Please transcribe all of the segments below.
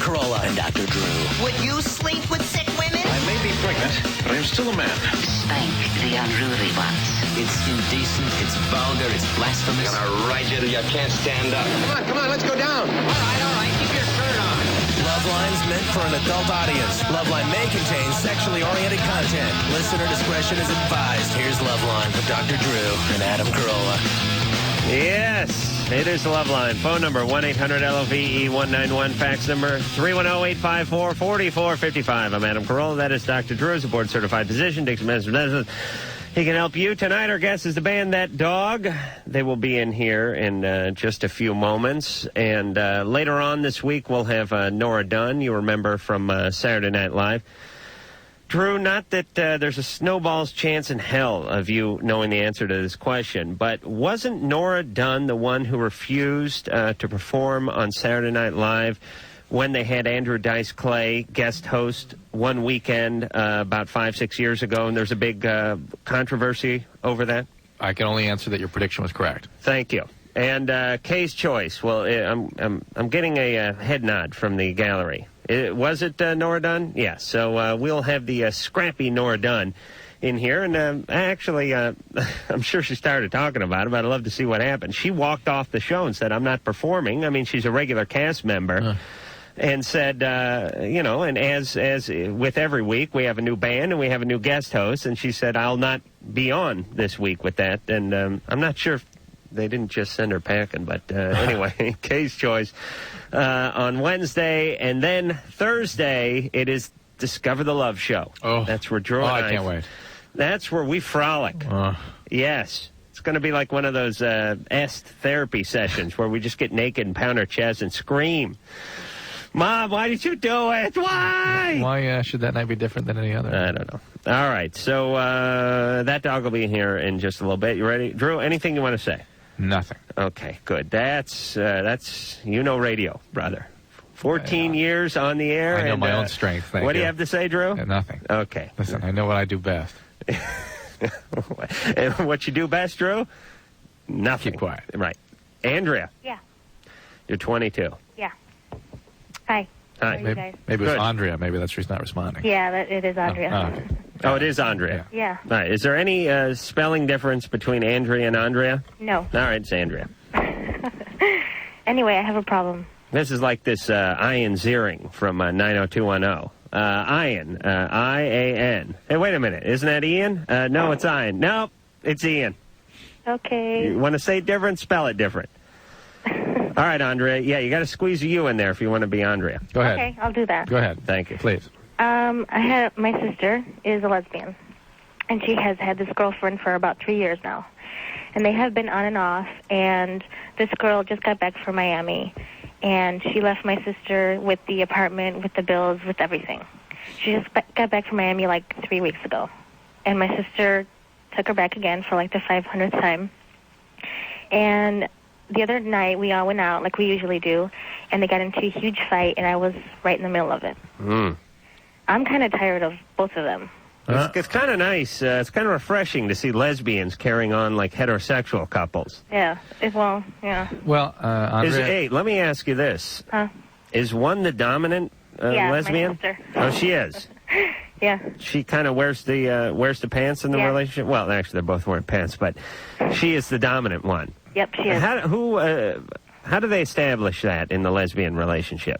Carolla and Dr. Drew. Would you sleep with sick women? I may be pregnant, but I'm still a man. Spank the unruly ones. It's indecent, it's vulgar, it's blasphemous. I'm gonna ride you till you can't stand up. Come on, let's go down. All right, keep your shirt on. Loveline's meant for an adult audience. Loveline may contain sexually oriented content. Listener discretion is advised. Here's Loveline with Dr. Drew and Adam Carolla. Yes, it is Loveline. Phone number 1-800-LOVE-191. Fax number 310-854-4455. I'm Adam Carolla. That is Dr. Drew. Is a board-certified physician. Takes medicine. He can help you. Tonight, our guest is the band That Dog. They will be in here in just a few moments. And later on this week, we'll have Nora Dunn, you remember from Saturday Night Live. Drew, not that there's a snowball's chance in hell of you knowing the answer to this question, but wasn't Nora Dunn the one who refused to perform on Saturday Night Live when they had Andrew Dice Clay guest host one weekend about 5-6 years ago, and there's a big controversy over that? I can only answer that your prediction was correct. Thank you. And Kay's choice. Well, I'm getting a head nod from the gallery. Was it Nora Dunn? Yeah. So we'll have the scrappy Nora Dunn in here, and actually, I'm sure she started talking about it, but I'd love to see what happened. She walked off the show and said, "I'm not performing." I mean, she's a regular cast member. And said, and as with every week, we have a new band and we have a new guest host. And she said, I'll not be on this week with that. And I'm not sure if they didn't just send her packing. But anyway, Kay's choice on Wednesday. And then Thursday, it is Discover the Love Show. Oh, that's where Drew and I can't wait. That's where we frolic. Yes. It's going to be like one of those est therapy sessions where we just get naked and pound our chests and scream. Mom, why did you do it? Why? Why should that night be different than any other? I don't know. All right, so That Dog will be in here in just a little bit. You ready? Drew, anything you want to say? Nothing. Okay, good. That's radio, brother. 14 years on the air. I know and, my own strength, thank you. What do you have to say, Drew? Nothing. Okay. Listen, I know what I do best. And what you do best, Drew? Nothing. Keep quiet. Right. Andrea. Yeah. You're 22. Yeah. Hi. Hi. How are you guys? Maybe it's Good. Andrea. Maybe that's why she's not responding. Yeah, it is Andrea. Okay. Oh, it is Andrea. Yeah. All right. Is there any spelling difference between Andrea and Andrea? No. All right, it's Andrea. Anyway, I have a problem. This is like this Ian Ziering from 90210. Ian, I-A-N. Hey, wait a minute. Isn't that Ian? No, it's Ian. Nope, it's Ian. Okay. You want to say it different? Spell it different. All right, Andrea. Yeah, you got to squeeze a U in there if you want to be Andrea. Go ahead. Okay, I'll do that. Go ahead. Thank you. Please. My sister is a lesbian, and she has had this girlfriend for about 3 years now. And they have been on and off, and this girl just got back from Miami, and she left my sister with the apartment, with the bills, with everything. She just got back from Miami like 3 weeks ago. And my sister took her back again for like the 500th time. And the other night, we all went out like we usually do, and they got into a huge fight, and I was right in the middle of it. I'm kind of tired of both of them. It's kind of nice. It's kind of refreshing to see lesbians carrying on like heterosexual couples. Yeah. Well, Andrea... Hey, let me ask you this. Is one the dominant lesbian? My sister. Oh, she is? Yeah. She kind of wears the pants in the relationship? Well, actually, they're both wearing pants, but she is the dominant one. Yep, she is. How do they establish that in the lesbian relationship?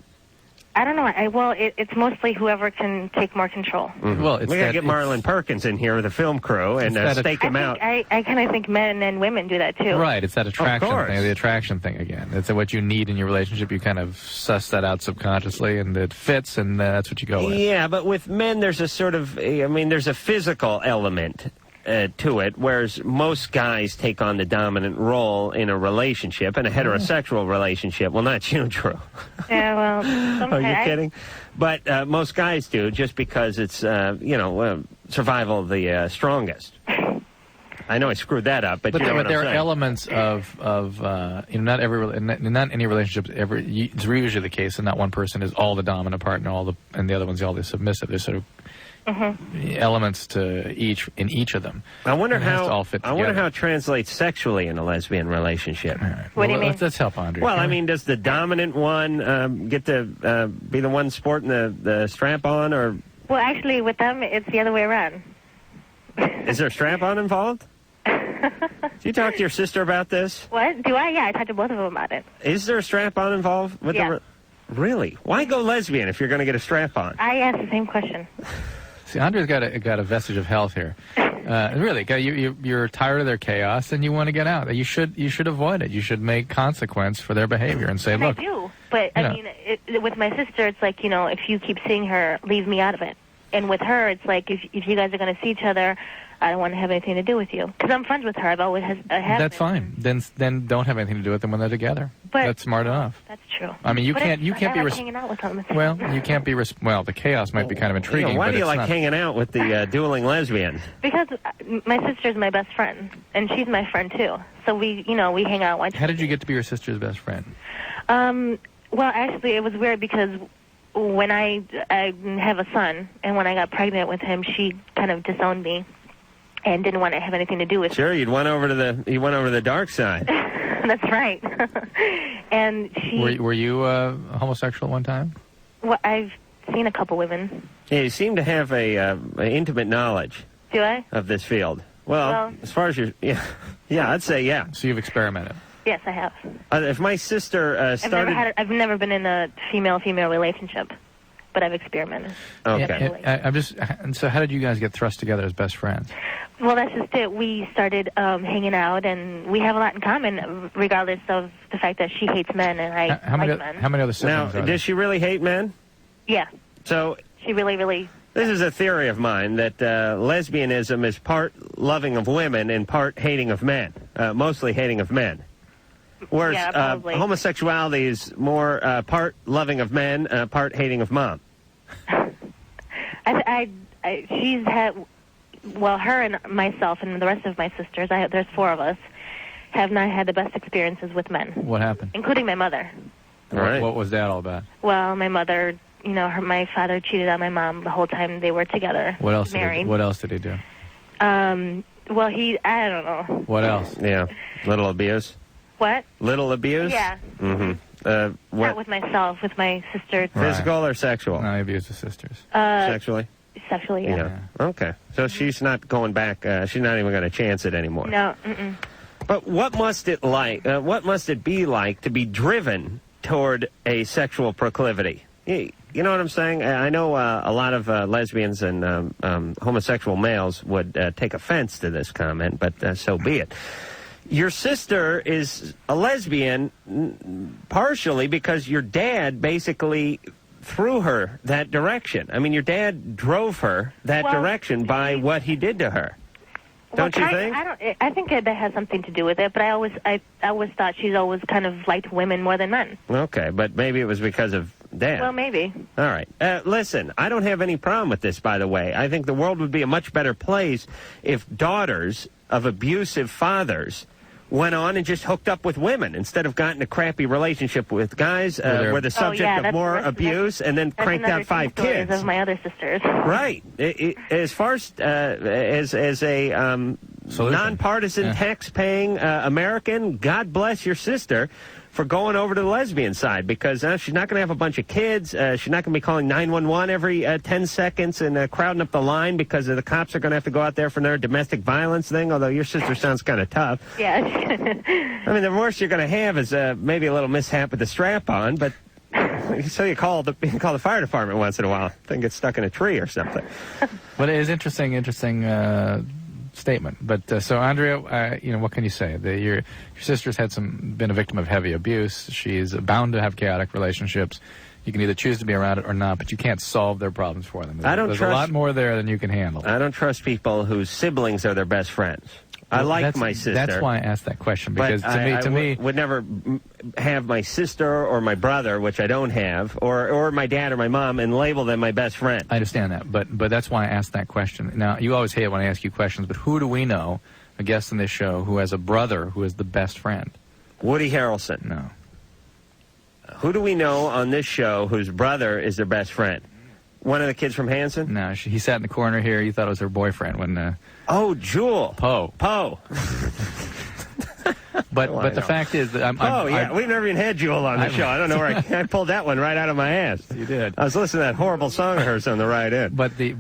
I don't know. It's mostly whoever can take more control. Well, we got to get Marlon Perkins in here with the film crew and stake him out. I kind of think men and women do that, too. Right, it's that attraction thing, the attraction thing again. It's what you need in your relationship. You kind of suss that out subconsciously, and it fits, and that's what you go with. Yeah, but with men, there's a sort of, there's a physical element to it, whereas most guys take on the dominant role in a relationship, in a heterosexual relationship. Well, not you, Drew. Yeah, well, Are you kidding? But most guys do, just because it's, survival of the strongest. I know I screwed that up, but you know but what there I'm are saying. elements of not any relationship. It's usually the case that not one person is all the dominant part and the other one's all the submissive. There's sort of elements to each of them. I wonder And it has how to all fit I wonder together. how it translates sexually in a lesbian relationship. All right. What do you mean? Let's help Andre. Well, I Can we? mean, does the dominant one get to be the one sporting the strap on, or Well, actually, with them, it's the other way around. is there a strap on involved? Do you talk to your sister about this? What? Do I? Yeah, I talked to both of them about it. Is there a strap on involved with Yeah. Really? Why go lesbian if you're going to get a strap on? I asked the same question. See, Andre's got a vestige of health here. Really, you're tired of their chaos and you want to get out. You should avoid it. You should make consequence for their behavior and say, And look. I do, but Yeah. I mean, with my sister, it's like, you know, if you keep seeing her, leave me out of it. And with her, it's like if you guys are going to see each other, I don't want to have anything to do with you because I'm friends with her. I have. That's fine. Then don't have anything to do with them when they're together. But that's smart enough. That's true. I mean, you But can't I be like hanging out with them. well, you can't be well. The chaos might be kind of intriguing. Why but do you it's like not. hanging out with the dueling lesbian? Because my sister's my best friend, and she's my friend too. So we hang out. Watch How did you get to be your sister's best friend? Well, actually, it was weird because when I have a son, and when I got pregnant with him, she kind of disowned me and didn't want to have anything to do with. Sure, you went over to the dark side. That's right. And she. Were you homosexual at one time? Well, I've seen a couple women. Yeah, you seem to have a intimate knowledge Do I? of this field. Well, as far as your yeah, I'd say yeah. So you've experimented. Yes, I have. If my sister started, I've never been in a female-female relationship, but I've experimented. okay. And so how did you guys get thrust together as best friends? Well, that's just it. We started hanging out, and we have a lot in common, regardless of the fact that she hates men and I How many like men. how many other Now, siblings are there? does she really hate men? Yeah, So she really. this is a theory of mine that lesbianism is part loving of women and part hating of men, mostly hating of men. Whereas Yeah, probably. homosexuality is more part loving of men, part hating of mom. She's had, well, her and myself and the rest of my sisters, there's 4 of us, have not had the best experiences with men, What happened? including my mother. All right. What was that all about? Well, my mother, my father cheated on my mom the whole time they were together. What else? Married. What else did he do? Well, I don't know. What else? Yeah, little abuse. What? Little abuse. Yeah. Mm-hmm. Not What? with myself, with my sister. Physical or sexual? No, he abused his sisters. Sexually. Sexually, yeah. Okay. So she's not going back. She's not even going to chance it anymore. No, mm-mm. But what must it be like to be driven toward a sexual proclivity? You know what I'm saying? I know a lot of lesbians and homosexual males would take offense to this comment, but so be it. Your sister is a lesbian partially because your dad basically threw her that direction. I mean, your dad drove her that direction by what he did to her. Don't you think? I think that has something to do with it, but I always thought she's always kind of liked women more than men. Okay, but maybe it was because of dad. Well, maybe. All right. Listen, I don't have any problem with this, by the way. I think the world would be a much better place if daughters of abusive fathers went on and just hooked up with women instead of got in a crappy relationship with guys were the subject of more abuse and then cranked out 5 kids. Of my other sisters. Right. As far as a nonpartisan, tax-paying American, God bless your sister for going over to the lesbian side because she's not going to have a bunch of kids. She's not going to be calling 911 every 10 seconds and crowding up the line because the cops are going to have to go out there for their domestic violence thing, although your sister sounds kind of tough. Yeah. I mean, the worst you're going to have is maybe a little mishap with the strap-on, but so you call the fire department once in a while. Then get stuck in a tree or something. But it is interesting statement. But so Andrea, what can you say? Your sister's been a victim of heavy abuse. She's bound to have chaotic relationships. You can either choose to be around it or not, but you can't solve their problems for them. There's a lot more there than you can handle. I don't trust people whose siblings are their best friends. I like my sister. That's why I asked that question, because to me, would never have my sister or my brother, which I don't have, or my dad or my mom, and label them my best friend. I understand that, but that's why I asked that question. Now, you always hate it when I ask you questions, but who do we know a guest on this show who has a brother who is the best friend? Woody Harrelson. No. Who do we know on this show whose brother is their best friend? One of the kids from Hanson? No, he sat in the corner here. You thought it was her boyfriend when... Oh, Jewel. Poe. But the fact is that we've never even had Jewel on the show. I don't know where I pulled that one right out of my ass. You did. I was listening to that horrible song of hers on the right end. But the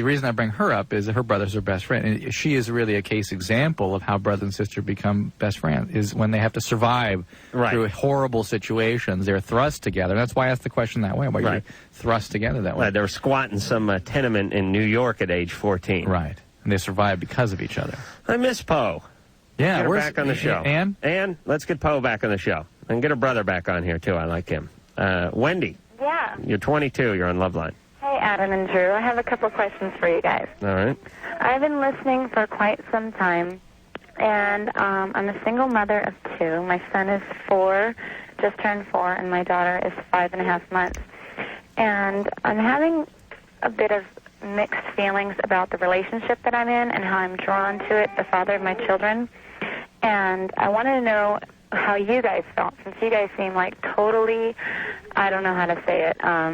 reason I bring her up is that her brother's her best friend. And she is really a case example of how brother and sister become best friends, is when they have to survive through horrible situations. They're thrust together. And that's why I asked the question that way. Why you're thrust together that way. They were squatting some tenement in New York at age 14. Right. And they survived because of each other. I miss Poe. Yeah, get her back on the show. And let's get Poe back on the show. And get her brother back on here, too. I like him. Wendy. Yeah. You're 22. You're on Loveline. Hey, Adam and Drew. I have a couple questions for you guys. All right. I've been listening for quite some time, and I'm a single mother of 2. My son is 4, just turned 4, and my daughter is 5.5 months. And I'm having a bit of mixed feelings about the relationship that I'm in and how I'm drawn to it, the father of my children. And I wanted to know how you guys felt, since you guys seem like totally, I don't know how to say it, I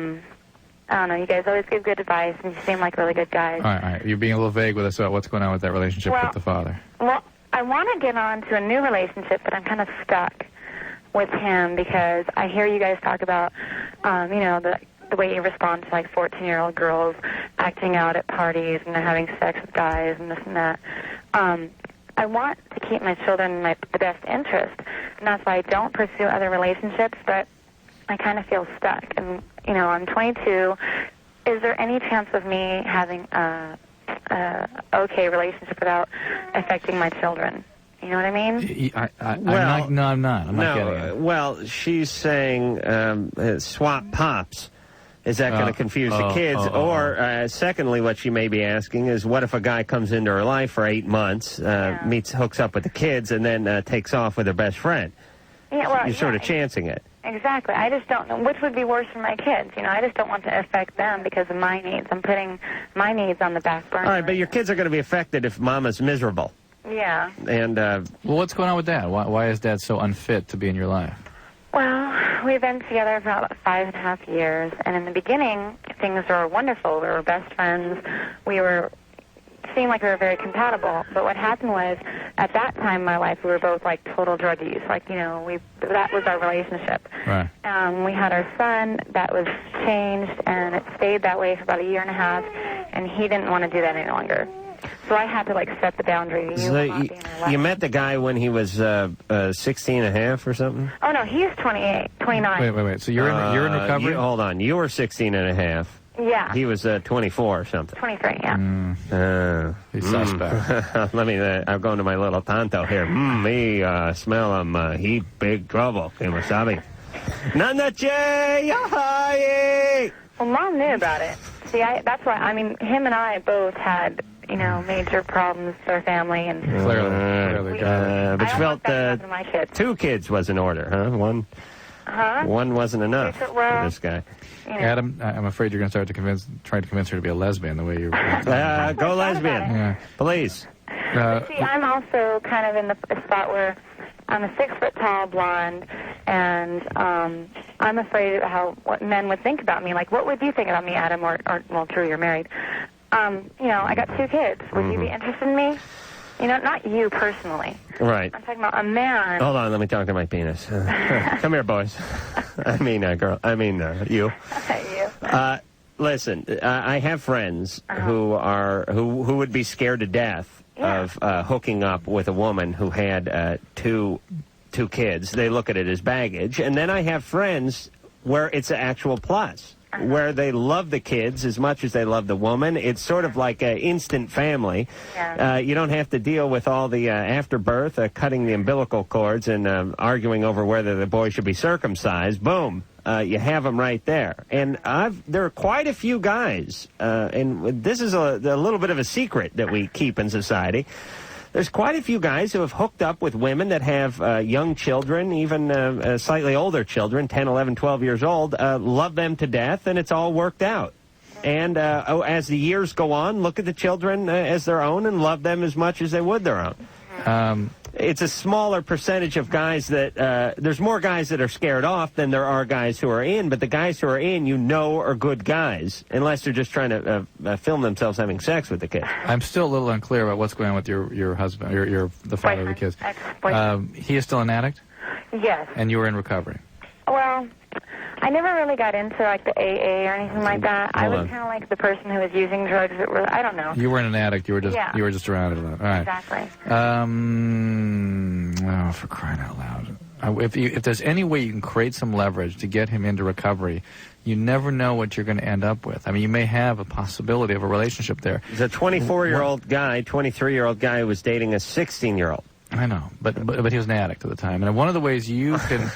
don't know, you guys always give good advice, and you seem like really good guys. All right. You're being a little vague with us about what's going on with that relationship with the father. Well, I want to get on to a new relationship, but I'm kind of stuck with him because I hear you guys talk about, the way you respond to, like, 14-year-old girls acting out at parties and they're having sex with guys and this and that. I want to keep my children in the best interest, and that's why I don't pursue other relationships, but I kind of feel stuck. And, I'm 22. Is there any chance of me having a okay relationship without affecting my children? You know what I mean? I'm not getting it. Well, she's saying swap pops. Is that going to confuse the kids? Secondly, what she may be asking is, what if a guy comes into her life for 8 months, hooks up with the kids, and then takes off with her best friend? Yeah, well, you're sort of chancing it. Exactly. I just don't know which would be worse for my kids. I just don't want to affect them because of my needs. I'm putting my needs on the back burner. All right, but your kids are going to be affected if Mama's miserable. Yeah. And well, what's going on with Dad? Why is Dad so unfit to be in your life? Well, we've been together for about 5.5 years, and in the beginning, things were wonderful. We were best friends. Seemed like we were very compatible. But what happened was, at that time in my life, we were both like total druggies. That was our relationship. Right. We had our son. That was changed, and it stayed that way for about 1.5 years, and he didn't want to do that any longer. So I had to, set the boundary. You met the guy when he was 16 and a half or something? Oh, no, he's 29. Wait. So you're in recovery? Hold on. You were 16 and a half. Yeah. He was 24 or something. 23, yeah. He's suspect. Let me, I'm going to my little tonto here. Me smell him. He big trouble. Wasabi. Well, Mom knew about it. See, that's why, him and I both had, major problems with our family. And Clearly. But you felt my kids. 2 kids was in order, huh? One wasn't enough for this guy. Adam, I'm afraid you're going to start to try to convince her to be a lesbian the way you... Go lesbian. Yeah. Please. See, I'm also kind of in the spot where I'm a 6-foot-tall blonde, and I'm afraid of what men would think about me. Like, what would you think about me, Adam, or well, Drew, you're married. I got 2 kids. Would you be interested in me? Not you personally. Right. I'm talking about a man. Hold on, let me talk to my penis. Come here, boys. Girl. You. You. Listen, I have friends who would be scared to death of hooking up with a woman who had two kids. They look at it as baggage. And then I have friends where it's an actual plus, where they love the kids as much as they love the woman. It's sort of like an instant family. Yeah. You don't have to deal with all the afterbirth, cutting the umbilical cords and arguing over whether the boy should be circumcised. Boom. You have them right there. And there are quite a few guys, and this is a little bit of a secret that we keep in society. There's quite a few guys who have hooked up with women that have young children, even slightly older children, 10, 11, 12 years old, love them to death, and it's all worked out. And as the years go on, look at the children as their own and love them as much as they would their own. It's a smaller percentage of guys that, there's more guys that are scared off than there are guys who are in, but the guys who are in, are good guys, unless they're just trying to film themselves having sex with the kids. I'm still a little unclear about what's going on with your husband, the father of the kids. He is still an addict? Yes. And you were in recovery? Well, I never really got into like the AA or anything like that. I was kind of like the person who was using drugs that were, I don't know. You weren't an addict. You were just around it a lot. All right. Exactly. Oh, for crying out loud! If there's any way you can create some leverage to get him into recovery, you never know what you're going to end up with. I mean, you may have a possibility of a relationship there. There's a 24-year-old guy, 23-year-old guy who was dating a 16-year-old. I know, but he was an addict at the time, and one of the ways you can.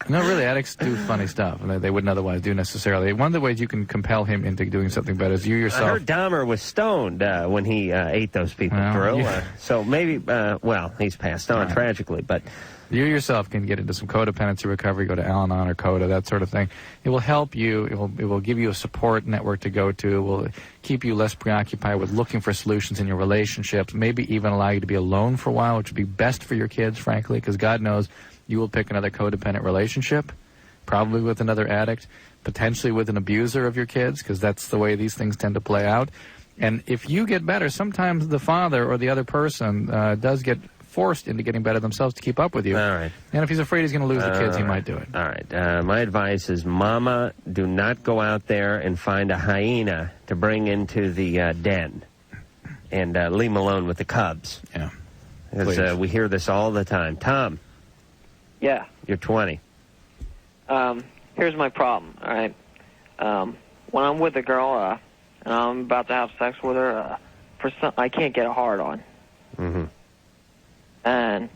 No, really, addicts do funny stuff, and they wouldn't otherwise do necessarily. One of the ways you can compel him into doing something better is you yourself. I heard Dahmer was stoned when he ate those people, Drew. So maybe, he's passed on tragically, but. You yourself can get into some codependency recovery, go to Al-Anon or CODA, that sort of thing. It will help you. It will give you a support network to go to. It will keep you less preoccupied with looking for solutions in your relationships, maybe even allow you to be alone for a while, which would be best for your kids, frankly, because God knows you will pick another codependent relationship, probably with another addict, potentially with an abuser of your kids, because that's the way these things tend to play out. And if you get better, sometimes the father or the other person does get forced into getting better themselves to keep up with you. All right. And if he's afraid he's going to lose the kids, he might do it. All right. My advice is, Mama, do not go out there and find a hyena to bring into the den and leave him alone with the cubs. Yeah. Because we hear this all the time. Tom. Yeah. You're 20. Here's my problem, all right? When I'm with a girl and I'm about to have sex with her, I can't get a hard on. Mm-hmm. And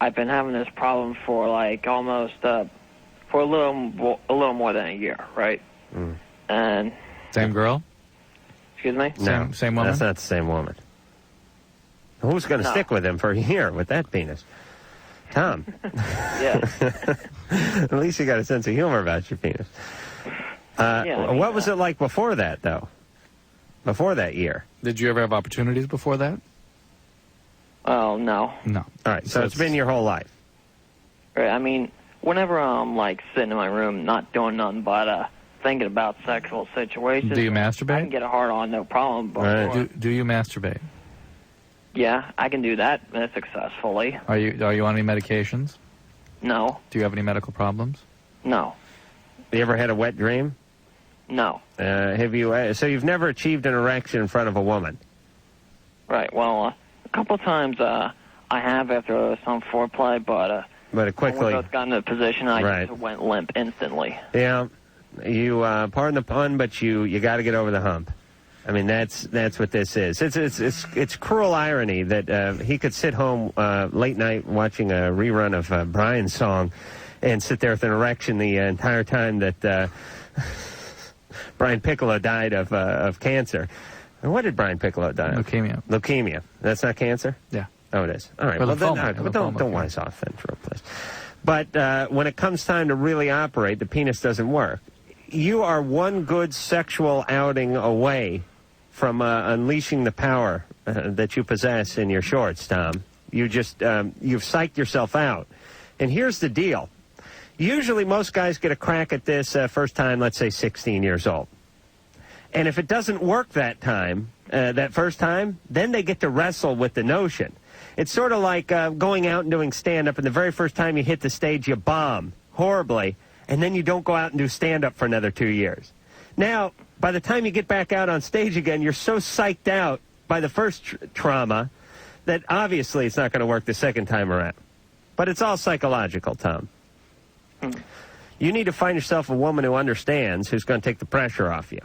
I've been having this problem for like almost for a little more than a year, right? Mm. And same girl? Excuse me? No, same woman? That's not the same woman. Who's going to stick with him for a year with that penis? Tom. Yeah. At least you got a sense of humor about your penis. What was it like before that, though? Before that year? Did you ever have opportunities before that? Oh, no. No. All right, so it's been your whole life. Right, I mean, whenever I'm, like, sitting in my room not doing nothing but thinking about sexual situations. Do you masturbate? I can get a hard on, no problem. But Do you masturbate? Yeah, I can do that successfully. Are you on any medications? No. Do you have any medical problems? No. You ever had a wet dream? No. Have you? So you've never achieved an erection in front of a woman? Right. Well, a couple of times I have after some foreplay, but it quickly. when we both got into a position, I just went limp instantly. Yeah. You pardon the pun, but you got to get over the hump. I mean, that's what this is. It's cruel irony that he could sit home late night watching a rerun of Brian's song and sit there with an erection the entire time that Brian Piccolo died of cancer. And what did Brian Piccolo die of? Leukemia. Leukemia. That's not cancer? Yeah. Oh, it is. All right. Well, don't wise off then for a place. But when it comes time to really operate, the penis doesn't work. You are one good sexual outing away from unleashing the power that you possess in your shorts, Tom. You've psyched yourself out. And here's the deal. Usually most guys get a crack at this first time, let's say 16 years old. And if it doesn't work that time, that first time, then they get to wrestle with the notion. It's sort of like going out and doing stand-up, and the very first time you hit the stage, you bomb horribly, and then you don't go out and do stand-up for another 2 years. Now, by the time you get back out on stage again, you're so psyched out by the first trauma that obviously it's not going to work the second time around. But it's all psychological, Tom. You need to find yourself a woman who understands, who's going to take the pressure off you.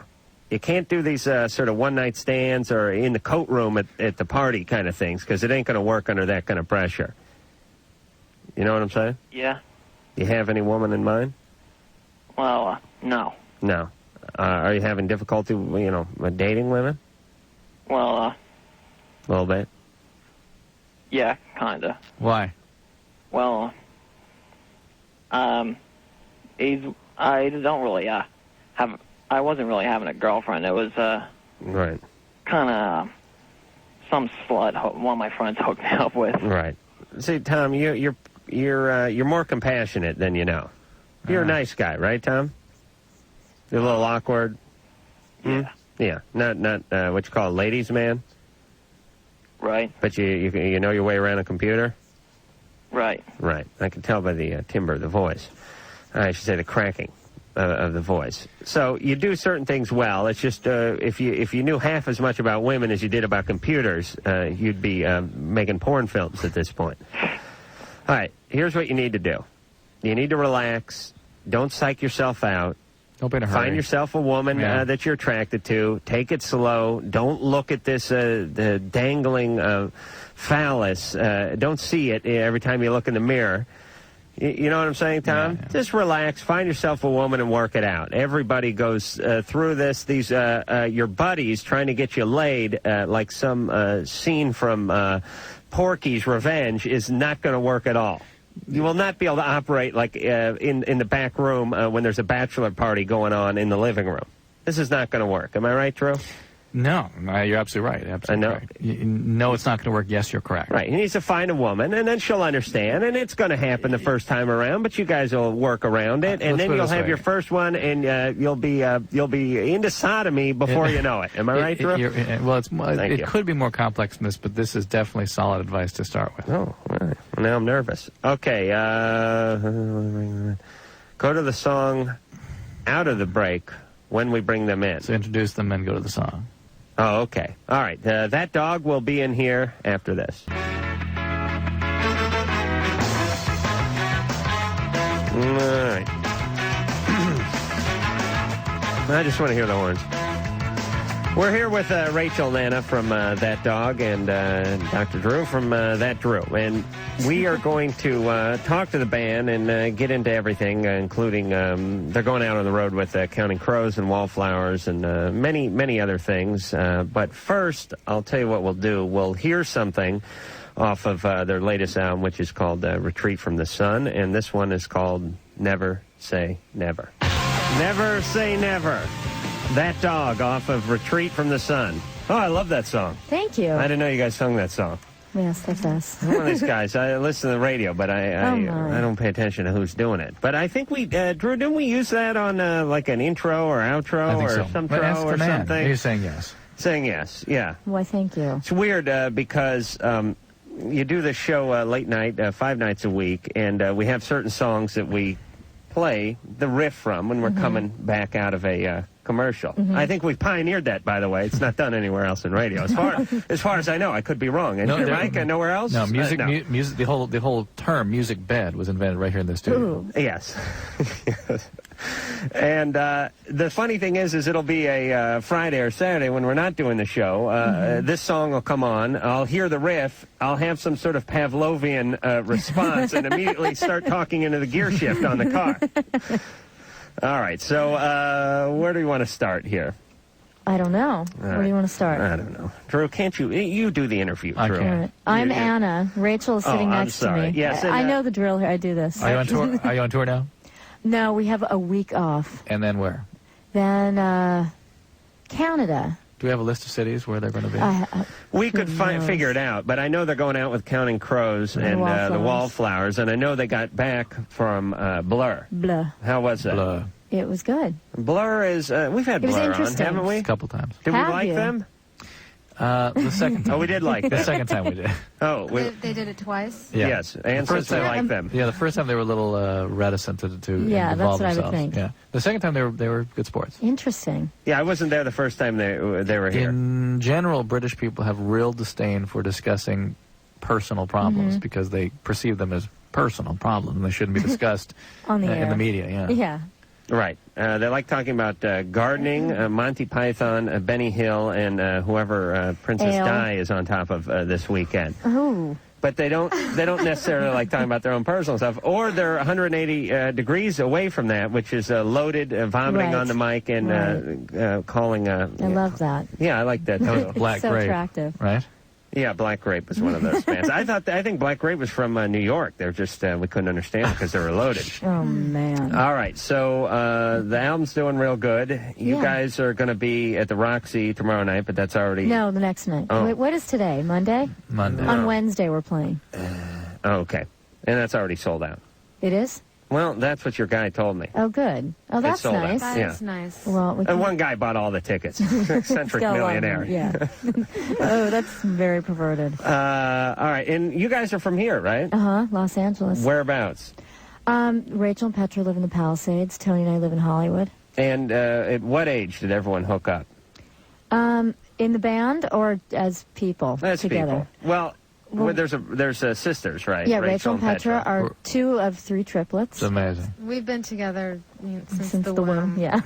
You can't do these sort of one-night stands or in the coat room at the party kind of things, because it ain't going to work under that kind of pressure. You know what I'm saying? Yeah. You have any woman in mind? Well, no. No. Are you having difficulty, with dating women? Well, a little bit? Yeah, kind of. Why? Well, I don't really I wasn't really having a girlfriend. It was right. kind of some slut one of my friends hooked me up with. Right. See, Tom, you're more compassionate than you know. You're a nice guy, right, Tom? You're a little awkward. Yeah. Yeah. Not what you call a ladies' man. Right. But you know your way around a computer. Right. Right. I can tell by the timbre of the voice. I should say the cracking of the voice. So you do certain things well. It's just if you knew half as much about women as you did about computers, you'd be making porn films at this point. All right. Here's what you need to do. You need to relax. Don't psych yourself out. Don't be in a hurry. Find yourself a woman that you're attracted to. Take it slow. Don't look at this the dangling phallus. Don't see it every time you look in the mirror. You know what I'm saying, Tom? Yeah. Just relax. Find yourself a woman and work it out. Everybody goes through this. These your buddies trying to get you laid, like some scene from Porky's Revenge, is not going to work at all. You will not be able to operate like in the back room when there's a bachelor party going on in the living room. This is not going to work. Am I right, Drew? No, you're absolutely right. Absolutely I know. correct. No, it's not going to work. Yes, you're correct. Right. He needs to find a woman, and then she'll understand, and it's going to happen the first time around, but you guys will work around it, and then you'll have your first one, and you'll be into sodomy before you know it. Am I right, Drew? Well, it could be more complex than this, but this is definitely solid advice to start with. Oh, all right. Well, now I'm nervous. Okay. Go to the song out of the break when we bring them in. So introduce them and go to the song. Oh, okay. All right. That dog will be in here after this. All right. I just want to hear the horns. We're here with Rachel Nana from That Dog and Dr. Drew from That Drew. And we are going to talk to the band and get into everything, including they're going out on the road with Counting Crows and Wallflowers and many, many other things. But first, I'll tell you what we'll do. We'll hear something off of their latest album, which is called Retreat from the Sun. And this one is called Never Say Never. Never Say Never. That Dog off of Retreat from the Sun. Oh, I love that song. Thank you. I didn't know you guys sung that song. Yes, that's us. I'm one of these guys. I listen to the radio, but I don't pay attention to who's doing it. But I think we, Drew, didn't we use that on like an intro or outro or some intro or something? You're saying yes. Saying yes, yeah. Why, thank you. It's weird because you do this show late night, 5 nights a week, and we have certain songs that we play the riff from when we're coming back out of a commercial. I think we've pioneered that, by the way. It's not done anywhere else in radio. As far as I know, I could be wrong. And Mike, nowhere else? No, music. The whole term "music bed" was invented right here in the studio. Ooh. Yes. Yes. And the funny thing is it'll be a Friday or Saturday when we're not doing the show. This song will come on. I'll hear the riff. I'll have some sort of Pavlovian response and immediately start talking into the gear shift on the car. All right. So where do you want to start here? I don't know. Where do you want to start? I don't know. Drew, can't you do the interview, Drew? I can. Right. I'm Anna. Rachel is sitting next to me. Yes, I know the drill here. I do this. Are you on tour? Are you on tour now? No, we have a week off. And then where? Then Canada. Do we have a list of cities where they're going to be? We could figure it out, but I know they're going out with Counting Crows and the Wallflowers, and I know they got back from Blur. Blur. How was that? Blur. It was good. Blur is, we've had Blur on, haven't we? A couple times. Did we like them? The second time. Oh, we did like them. The second time we did. Oh, They did it twice? Yeah. Yes, and first they liked them. Yeah, the first time they were a little reticent to yeah, involve that's what themselves. I would think. Yeah. The second time they were good sports. Interesting. Yeah, I wasn't there the first time they were here. In general, British people have real disdain for discussing personal problems because they perceive them as personal problems and they shouldn't be discussed on the air. In the media. Yeah. Yeah. Right. They like talking about gardening, Monty Python, Benny Hill, and whoever Princess Di is on top of this weekend. Oh. But they don't necessarily like talking about their own personal stuff, or they're 180 degrees away from that, which is loaded, vomiting on the mic and calling. I love that. Yeah, I like that That too. was Black so Grape, attractive. right? Yeah, Black Grape was one of those bands. I think Black Grape was from New York. They're just we couldn't understand because they were loaded. Oh man! All right, so the album's doing real good. You guys are going to be at the Roxy tomorrow night, but that's already No, the next night. Oh. Wait, what is today? Monday. Monday. On Wednesday we're playing. Oh, okay, and that's already sold out. It is. Well, that's what your guy told me. Oh, good. Oh, that's sold out. nice. That's nice. Well, we And one guy bought all the tickets. Eccentric Got a lot of millionaire. them, Yeah. Oh, that's very perverted. All right, and you guys are from here, right? Los Angeles. Whereabouts? Rachel and Petra live in the Palisades. Tony and I live in Hollywood. And at what age did everyone hook up? In the band or as people As together? people. Well, there's sisters, right? Yeah, Rachel and Petra are 2 of 3 triplets. It's amazing. We've been together since the womb. Yeah.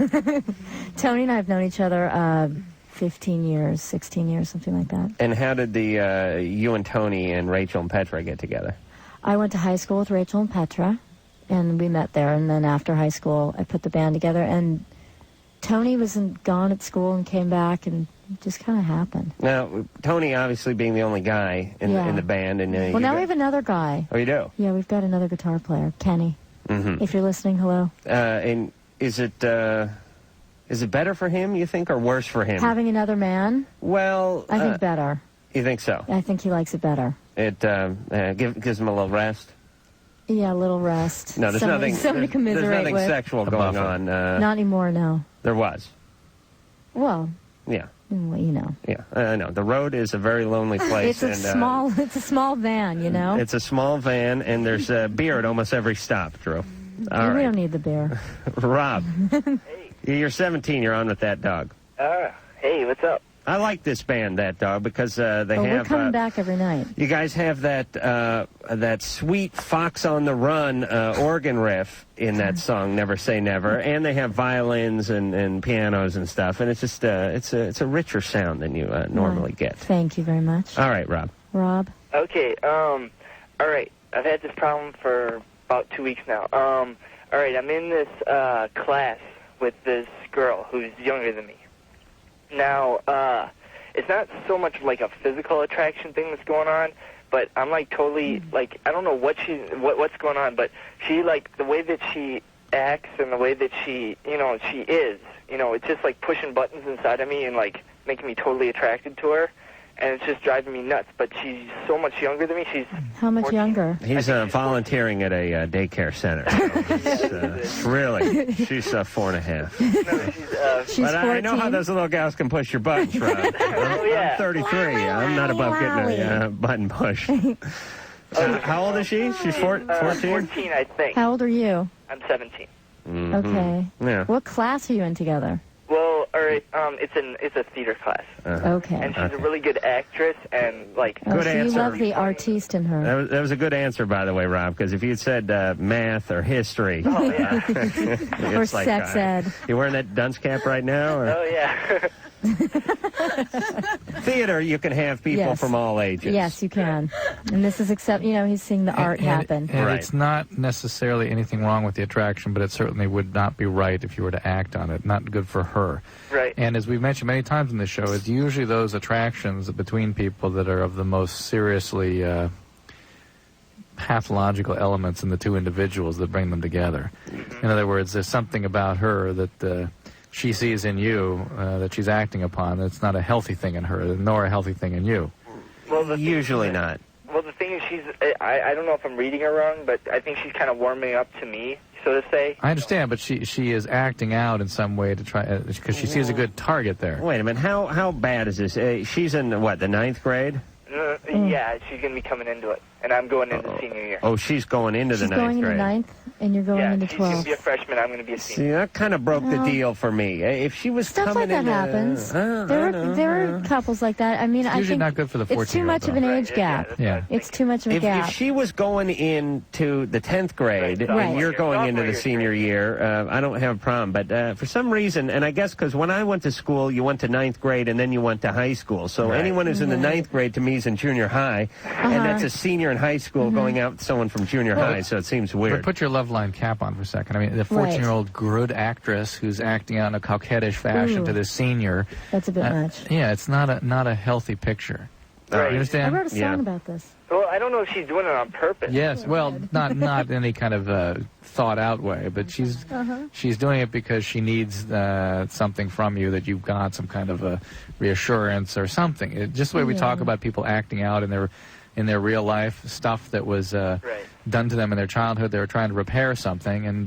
Tony and I have known each other 15 years, 16 years, something like that. And how did you and Tony and Rachel and Petra get together? I went to high school with Rachel and Petra, and we met there. And then after high school, I put the band together. And Tony was gone at school and came back, and it just kind of happened. Now, Tony obviously being the only guy in the band. And well, now we have another guy. Oh, you do? Yeah, we've got another guitar player, Kenny. Mm-hmm. If you're listening, hello. And is it better for him, you think, or worse for him? Having another man? Well, I think better. You think so? I think he likes it better. It gives him a little rest? Yeah, a little rest. No, there's somebody to commiserate there's nothing with. sexual going on. Not anymore, no. There was. Well. Yeah. Well, you know. Yeah, I know. The road is a very lonely place. It's a small van, you know. It's a small van, and there's beer at almost every stop, Drew. We don't need the beer. Rob, you're 17. You're on with That Dog. Hey, what's up? I like this band, That Dog, because we're coming back every night. You guys have that sweet Fox on the Run organ riff in that song, Never Say Never, and they have violins and pianos and stuff, and it's just it's a richer sound than you normally get. Thank you very much. All right, Rob. Rob. Okay. All right. I've had this problem for about 2 weeks now. All right. I'm in this class with this girl who's younger than me. Now, it's not so much like a physical attraction thing that's going on, but I'm like totally like I don't know what's going on, but she like the way that she acts and the way that she is, it's just like pushing buttons inside of me and like making me totally attracted to her, and it's just driving me nuts. But she's so much younger than me. She's how much 14. younger? He's volunteering at a daycare center. Really, she's 4.5. No, she's but 14. I know how those little gals can push your buttons, Rob. I'm 33. I'm not above getting a button push. How old is she? She's 14? 14, I think. How old are you? I'm 17. Mm-hmm. Okay. Yeah. What class are you in together? Well, all right. It's a theater class. Okay. And she's a really good actress, and like. Good so answer. You love the artiste in her. That was a good answer, by the way, Rob. Because if you had said math or history, oh yeah, or like, sex ed. You wearing that dunce cap right now? Or? Oh yeah. Theater, you can have people from all ages. Yes, you can. And this is he's seeing the art happen. And it's not necessarily anything wrong with the attraction, but it certainly would not be right if you were to act on it. Not good for her. Right. And as we've mentioned many times in this show, it's usually those attractions between people that are of the most seriously pathological elements in the two individuals that bring them together. In other words, there's something about her that she sees in you that she's acting upon that's not a healthy thing in her, nor a healthy thing in you. Well, usually not. Well, the thing is, I don't know if I'm reading her wrong, but I think she's kind of warming up to me, so to say. I understand, but she is acting out in some way to try, because she sees a good target there. Wait a minute, how bad is this? She's in, what, the 9th grade? Yeah, she's going to be coming into it, and I'm going into senior year. Oh, she's going into the 9th grade. She's going into 9th, and you're going into 12th. She's going to be a freshman, I'm going to be a senior. See, that kind of broke the deal for me. If she was stuff coming like that happens. There are couples like that. I mean, it's usually not good for the 14-year-old. It's too much of an age gap. Yeah. It's too much of a gap. If she was going into the 10th grade and you're going into the senior year, I don't have a problem. But for some reason, and I guess because when I went to school, you went to 9th grade and then you went to high school. So anyone who's in the 9th grade to me is in junior high, and that's a senior in high school going out with someone from junior high, so it seems weird. But put your Loveline cap on for a second. I mean, the 14-year-old good actress who's acting out in a coquettish fashion to this senior. That's a bit much. Yeah, it's not a healthy picture. Right. You understand? I wrote a song about this. Well, I don't know if she's doing it on purpose. Yes, well, not in any kind of thought-out way, but she's doing it because she needs something from you that you've got, some kind of a reassurance or something. Just the way we talk about people acting out in their real life, stuff that was done to them in their childhood. They were trying to repair something, and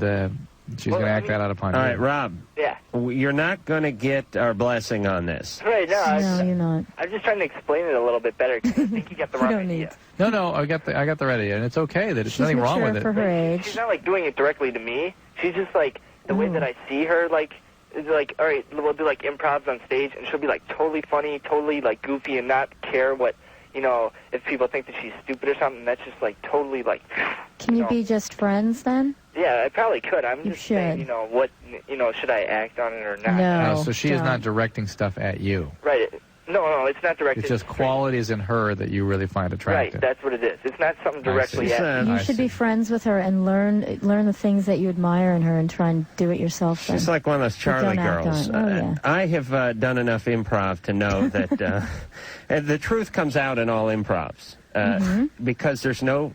she's going to act that out upon you. All right, Rob. Yeah. You're not going to get our blessing on this. Right, No, you're not. I'm just trying to explain it a little bit better because I think you got the wrong idea. No, I got the right idea, and it's okay that it's nothing wrong with it. for her age. She's not like doing it directly to me. She's just like the way that I see her. Like, is like, all right, we'll do like improvs on stage, and she'll be like totally funny, totally like goofy, and not care what if people think that she's stupid or something. That's just like totally like. Can you be just friends then? Yeah, I probably could. I'm just saying, what, should I act on it or not? No. So she is not directing stuff at you. Right. No, it's not directed. It's just qualities in her that you really find attractive. Right, that's what it is. It's not something directly at me. You should be friends with her and learn the things that you admire in her and try and do it yourself. She's like one of those Charlie girls. I have done enough improv to know that the truth comes out in all improvs because there's no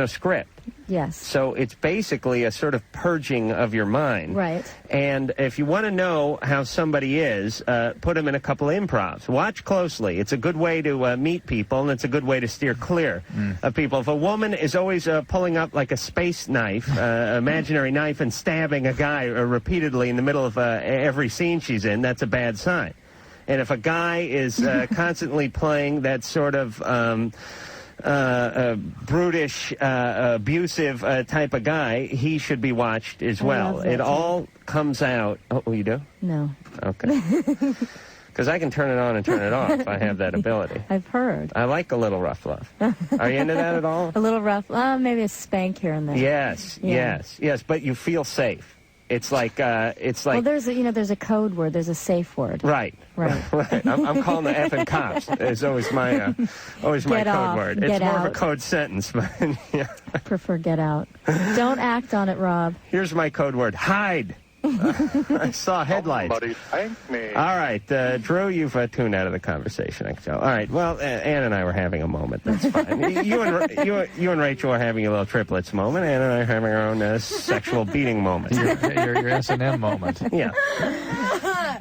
script. Yes. So it's basically a sort of purging of your mind. Right. And if you want to know how somebody is, put them in a couple of improvs. Watch closely. It's a good way to meet people, and it's a good way to steer clear of people. If a woman is always pulling up like a space knife, imaginary knife, and stabbing a guy repeatedly in the middle of every scene she's in, that's a bad sign. And if a guy is constantly playing that sort of brutish, abusive type of guy, he should be watched as well. It all comes out. Oh, you do? No. Okay. Because I can turn it on and turn it off. I have that ability. I've heard. I like a little rough love. Are you into that at all? A little rough. Maybe a spank here and there. Yes. But you feel safe. It's like Well, there's a code word. There's a safe word. Right. Right. I'm calling the effing cops. It's always my code word. It's more of a code sentence, but yeah. I prefer get out. Don't act on it, Rob. Here's my code word: hide. I saw headlights. Somebody thank me. All right, Drew, you've tuned out of the conversation, I can tell. All right, well, Ann and I were having a moment. That's fine. you and Rachel are having a little triplets moment. Ann and I are having our own sexual beating moment. Your S&M moment. Yeah.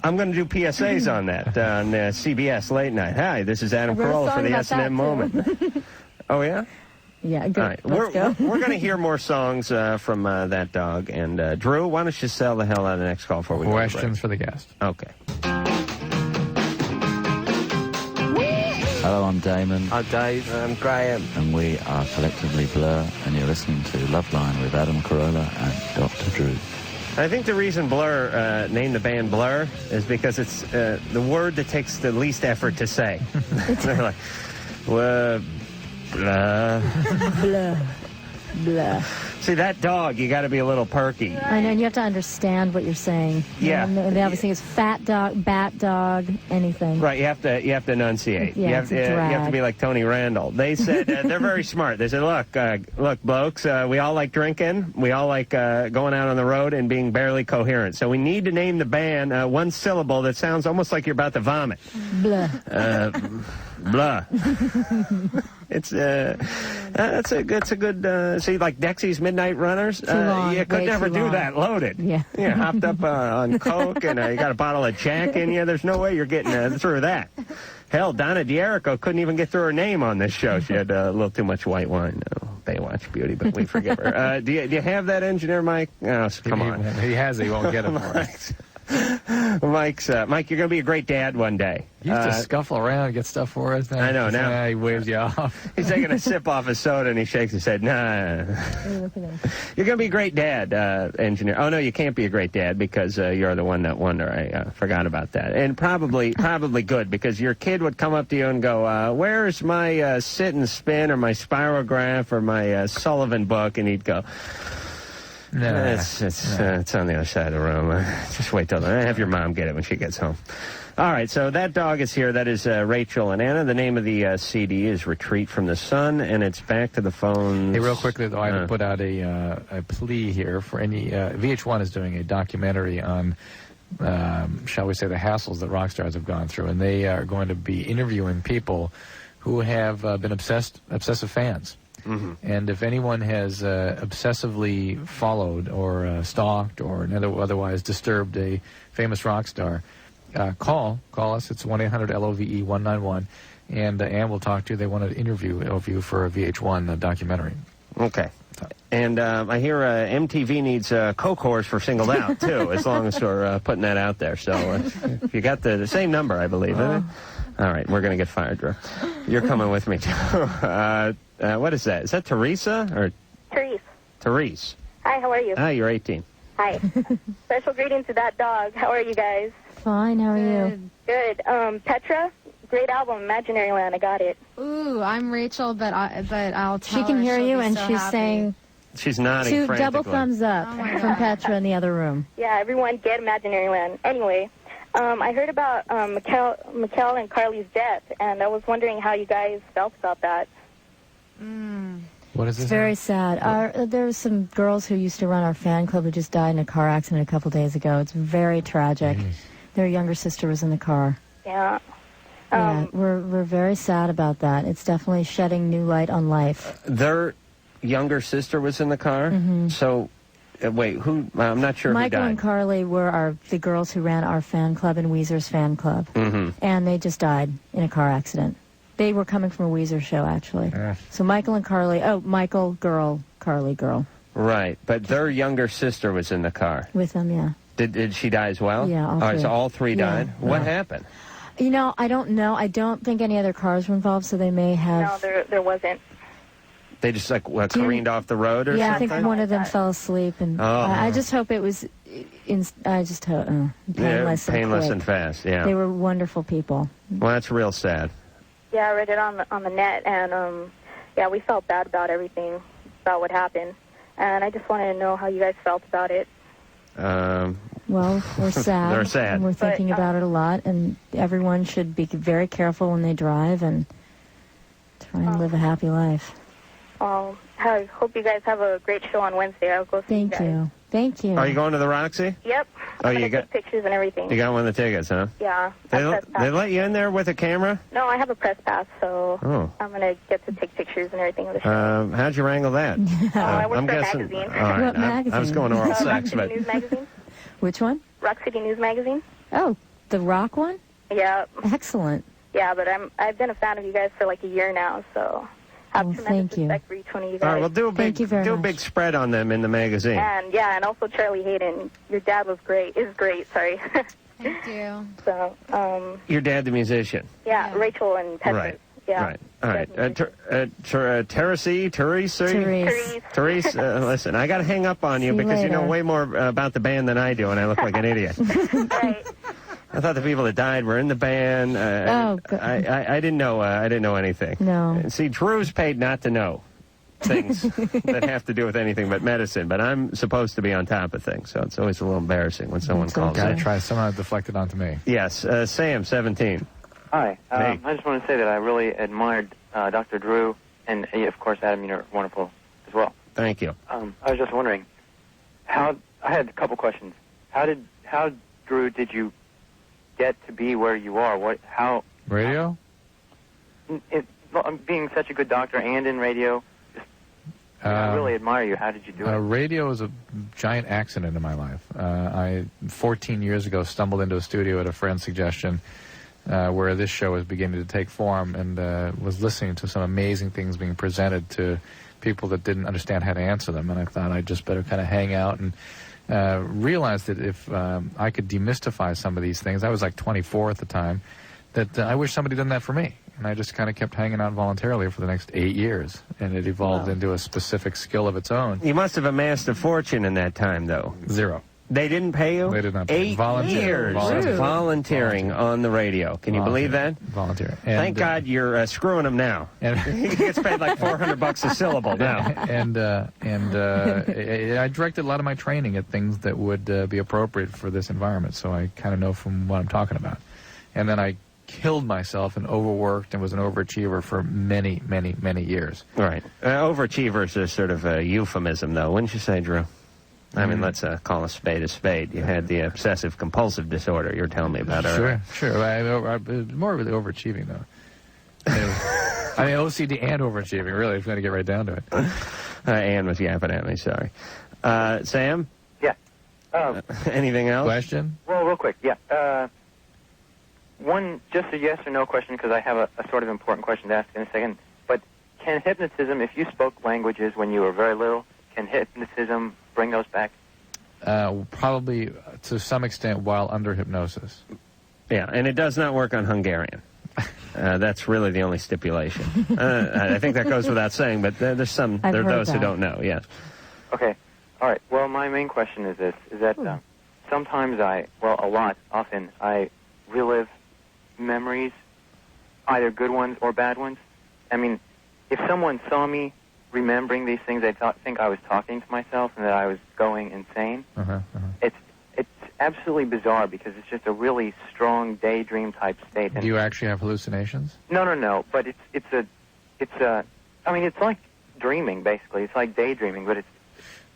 I'm going to do PSAs on that on CBS late night. Hi, this is Adam Carolla for the S&M moment. Oh, yeah? Yeah, good. All right. Let's go. We're going to hear more songs from that dog. And, Drew, why don't you sell the hell out of the next call before we go to break? Questions for the guest. Okay. Hello, I'm Damon. I'm Dave. I'm Graham. And we are collectively Blur, and you're listening to Loveline with Adam Carolla and Dr. Drew. I think the reason Blur named the band Blur is because it's the word that takes the least effort to say. They're like, blah. Blah. Blah. See, that dog, you got to be a little perky. I know, and you have to understand what you're saying. Yeah. They obviously it's fat dog, bat dog, anything. Right, you have to enunciate. Yeah, you have to be like Tony Randall. They said they're very smart. They said, look, blokes, we all like drinking. We all like going out on the road and being barely coherent. So we need to name the band one syllable that sounds almost like you're about to vomit. Blah. Blah. It's that's a good see, like Dexy's Midnight Runners. Too long, you could way never too do long. that loaded. Yeah. Yeah, hopped up on coke and you got a bottle of Jack in you. There's no way you're getting through that. Hell, Donna D'Erico couldn't even get through her name on this show. She had a little too much white wine. No, Baywatch beauty, but we forgive her. Do you have that, Engineer Mike? Oh, come on. He has it. He won't get it for us. Mike, you're going to be a great dad one day. You used to scuffle around and get stuff for us. Now. I know, now. He waves you off. He's taking a sip off his soda and he shakes his head. Nah. You're going to be a great dad, Engineer. Oh, no, you can't be a great dad because you're the one that wonder. I forgot about that. And probably good because your kid would come up to you and go, where's my sit and spin or my spirograph or my Sullivan book? And he'd go... No, it's on the other side of the room. Just wait till have your mom get it when she gets home. All right, so that dog is here. That is Rachel and Anna. The name of the CD is Retreat from the Sun, and it's back to the phones. Hey, real quickly, though, I have to put out a plea here for any... VH1 is doing a documentary on, shall we say, the hassles that rock stars have gone through, and they are going to be interviewing people who have been obsessive fans. Mm-hmm. And if anyone has obsessively followed or stalked or otherwise disturbed a famous rock star, call us. It's 1-800-LOVE-191, and Ann will talk to you. They want to interview you for a VH1 documentary. Okay. And I hear MTV needs Coke Horse for Singled Out, too, as long as we're putting that out there. So if you got the same number, I believe, isn't it? All right, we're going to get fired, Drew. You're coming with me, too. What is that? Is that Teresa or? Therese. Therese. Hi, how are you? Hi, you're 18. Hi. Special greeting to that dog. How are you guys? Fine, how are you? Good. Petra, great album, Imaginary Land. I got it. Ooh, I'm Rachel, but I'll tell She can her hear she'll you, be and so she's happy. saying She's nodding two frantically. double thumbs up from Petra in the other room. Yeah, everyone get Imaginary Land. Anyway, I heard about Mikkel and Carly's death, and I was wondering how you guys felt about that. What is this? It's very sad. There were some girls who used to run our fan club who just died in a car accident a couple days ago. It's very tragic. Their younger sister was in the car. Yeah. Yeah, we're very sad about that. It's definitely shedding new light on life. Their younger sister was in the car? Mhm. So, wait, who? I'm not sure Michael who died. and Carly were the girls who ran our fan club and Weezer's fan club. Mm-hmm. And they just died in a car accident. They were coming from a Weezer show, actually. So Michael and Carly, Michael, girl, Carly, girl. Right, but their younger sister was in the car. With them, yeah. Did she die as well? Yeah, all All right, three. so all three Yeah. died? What happened? You know, I don't know. I don't think any other cars were involved, so they may have... No, there wasn't. They just, like, careened off the road or yeah, something? I think one of them fell asleep, and Oh. I just hope it was... I just hope... painless and painless quick. and fast, yeah. They were wonderful people. Well, that's real sad. Yeah, I read it on the net, and yeah, we felt bad about everything, about what happened, and I just wanted to know how you guys felt about it. Well, we're sad. They're sad. And we're thinking about it a lot, and everyone should be very careful when they drive and try and live a happy life. I hope you guys have a great show on Wednesday. I'll go see you guys. Thank you. Are you going to the Roxy? Yep. Oh, I'm you gonna got take pictures and everything. you got one of the tickets, huh? Yeah. They let you in there with a camera? No, I have a press pass, so Oh. I'm going to get to take pictures and everything of the show. How'd you wrangle that? I work I'm for a guessing. magazine. All right, What magazine? I was going oral Rock sex, City but News Magazine. Which one? Rock City News Magazine. Oh, the rock one? Yeah. Excellent. Yeah, but I've been a fan of you guys for like a year now, so I have tremendous thank you. respect for each one of you guys. all right, well, do a big spread on them in the magazine. And yeah, and also Charlie Hayden. Your dad was great. Is great. Sorry. Thank you. So, Your dad, the musician. yeah, Rachel and Petra. Right. Yeah. Right. All right. Therese, listen, I got to hang up on you See you because you know later. way more about the band than I do, and I look like an idiot. Right. I thought the people that died were in the band. I didn't know. I didn't know anything. No. See, Drew's paid not to know things that have to do with anything but medicine, but I'm supposed to be on top of things, so it's always a little embarrassing when someone calls Gotta in. try. Somehow deflected onto me. Yes, Sam, 17. Hi. Hey. I just want to say that I really admired Dr. Drew, and of course, Adam, you're wonderful as well. Thank you. I was just wondering, I had a couple questions. How, Drew, did you get to be where you are? How? Radio? Being such a good doctor and in radio, I really admire you. How did you do it? Radio was a giant accident in my life. I, 14 years ago, stumbled into a studio at a friend's suggestion where this show was beginning to take form, and was listening to some amazing things being presented to people that didn't understand how to answer them. And I thought I'd just better kind of hang out and realized that if I could demystify some of these things, I was like 24 at the time, that I wish somebody done that for me. And I just kind of kept hanging out voluntarily for the next 8 years, and it evolved into a specific skill of its own. You must have amassed a fortune in that time, though. Zero. They didn't pay you? They did not pay. 8 years volunteering on the radio. Can you believe that? Volunteering. Thank God you're screwing him now. He gets paid like $400 a syllable now. And I directed a lot of my training at things that would be appropriate for this environment, so I kind of know from what I'm talking about. And then I killed myself and overworked and was an overachiever for many, many, many years. Right. Overachiever is a sort of a euphemism, though, wouldn't you say, Drew? I mean, let's call a spade a spade. You had the obsessive-compulsive disorder you were telling me about earlier. Sure. More of the overachieving, though. I mean, OCD and overachieving, really, if you're going to get right down to it. Ann was yapping at me, sorry. Sam? Yeah. Anything else? Question? Well, real quick, yeah. One, just a yes or no question, because I have a sort of important question to ask in a second. But can hypnotism, if you spoke languages when you were very little, can hypnotism bring those back? Probably to some extent while under hypnosis. Yeah, and it does not work on Hungarian. That's really the only stipulation. I think that goes without saying, but there are those who don't know, yes. Okay. All right. Well, my main question is this, is that sometimes often I relive memories, either good ones or bad ones. I mean, if someone saw me remembering these things, they'd think I was talking to myself and that I was going insane. It's absolutely bizarre because it's just a really strong daydream type state. Do you actually have hallucinations? No. But I mean, it's like dreaming basically. It's like daydreaming, but it's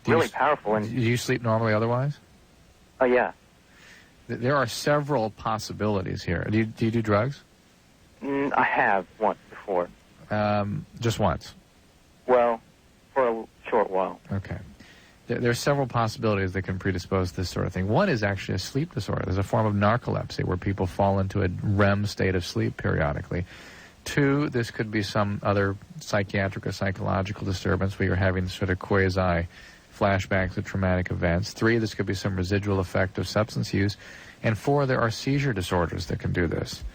really powerful. And do you sleep normally otherwise? Oh yeah. There are several possibilities here. Do you do drugs? I have once before. Just once? Well, for a short while. Okay. There are several possibilities that can predispose to this sort of thing. One is actually a sleep disorder. There's a form of narcolepsy where people fall into a REM state of sleep periodically. Two, this could be some other psychiatric or psychological disturbance where you're having sort of quasi flashbacks of traumatic events. Three, this could be some residual effect of substance use. And four, there are seizure disorders that can do this.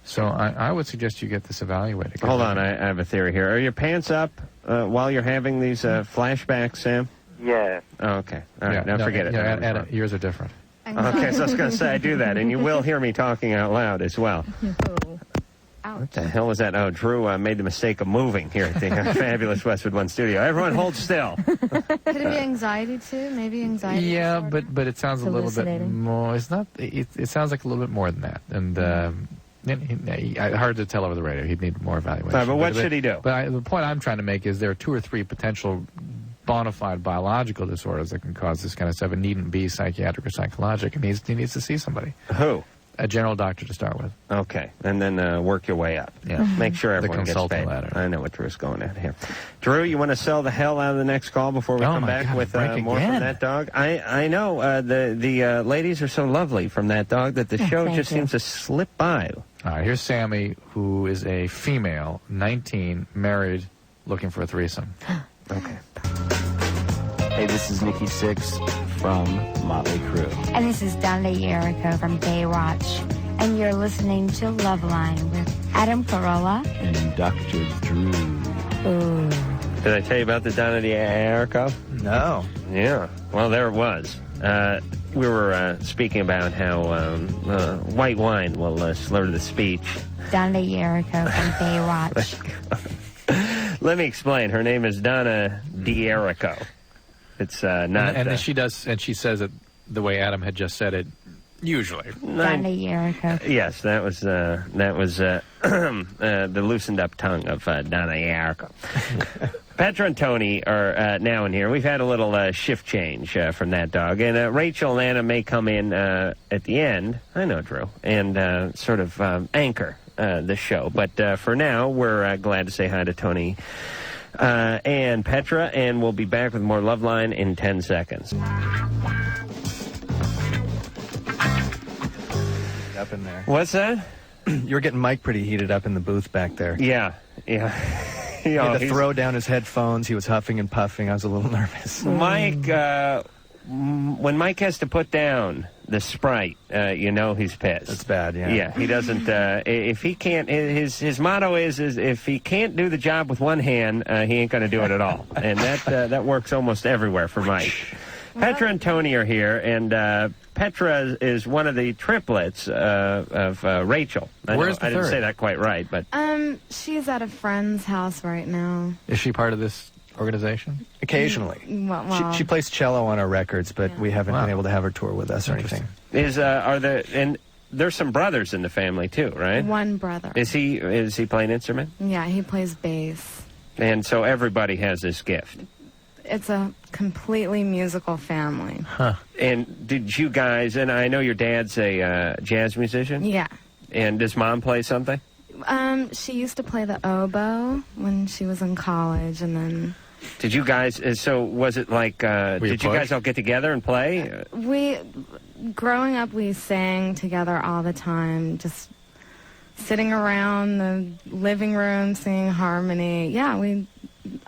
So I would suggest you get this evaluated. Hold on, I have a theory here. Are your pants up while you're having these flashbacks, Sam? Yeah. Oh, okay. All right, now forget it. Yeah, yours are different. Okay, so I was going to say I do that, and you will hear me talking out loud as well. What the hell was that? Oh, Drew made the mistake of moving here at the fabulous Westwood One studio. Everyone hold still. Could it be anxiety too? Maybe anxiety. Yeah, but it sounds a little bit more. It's not. It sounds like a little bit more than that. And hard to tell over the radio. He'd need more evaluation. But what should he do? But the point I'm trying to make is there are 2 or 3 potential bona fide biological disorders that can cause this kind of stuff. It needn't be psychiatric or psychologic. He needs to see somebody. Who? A general doctor to start with. Okay, and then work your way up. Yeah. Make sure everyone gets paid. Ladder. I know what Drew's going at here. Drew, you want to sell the hell out of the next call before we come back with more from that dog? I know the ladies are so lovely from that dog that the show just seems to slip by. All right, here's Sammy, who is a female, 19, married, looking for a threesome. Okay. Hey, this is Nikki Sixx from Motley Crue. And this is Donna Jericho from Baywatch. And you're listening to Loveline with Adam Carolla and Dr. Drew. Ooh. Did I tell you about the Donna Jericho? No. Yeah. Well, there it was. We were speaking about how white wine will slur the speech. Donna Jericho from Baywatch. Let me explain. Her name is Donna Jericho. It's not. And she does, and she says it the way Adam had just said it. Usually. Donna Jericho. Yes, that was the loosened up tongue of Donna Jericho. Petra and Tony are now in here. We've had a little shift change from that dog, and Rachel and Anna may come in at the end. I know, Drew, and sort of anchor the show. But for now, we're glad to say hi to Tony and Petra, and we'll be back with more Loveline in 10 seconds. Up in there. What's that? You were getting Mike pretty heated up in the booth back there. Yeah. He had to throw down his headphones. He was huffing and puffing. I was a little nervous. Mike, when Mike has to put down the Sprite, you know he's pissed. That's bad, yeah. Yeah, he doesn't, if he can't, his motto is if he can't do the job with one hand, he ain't going to do it at all. And that works almost everywhere for Mike. Petra and Tony are here, and Petra is one of the triplets of Rachel. Where's the I didn't third? say that quite right, but... She's at a friend's house right now. Is she part of this organization? Occasionally. Well, She plays cello on our records, but we haven't been able to have her tour with us or anything. And there's some brothers in the family too, right? one brother. Is he playing an instrument? Yeah, he plays bass. And so everybody has this gift. It's a completely musical family. Huh. And did you guys, and I know your dad's a jazz musician? Yeah. And does Mom play something? She used to play the oboe when she was in college, and then... Did you guys, so was it like, did you guys all get together and play? Growing up, we sang together all the time, just sitting around the living room singing harmony. Yeah, we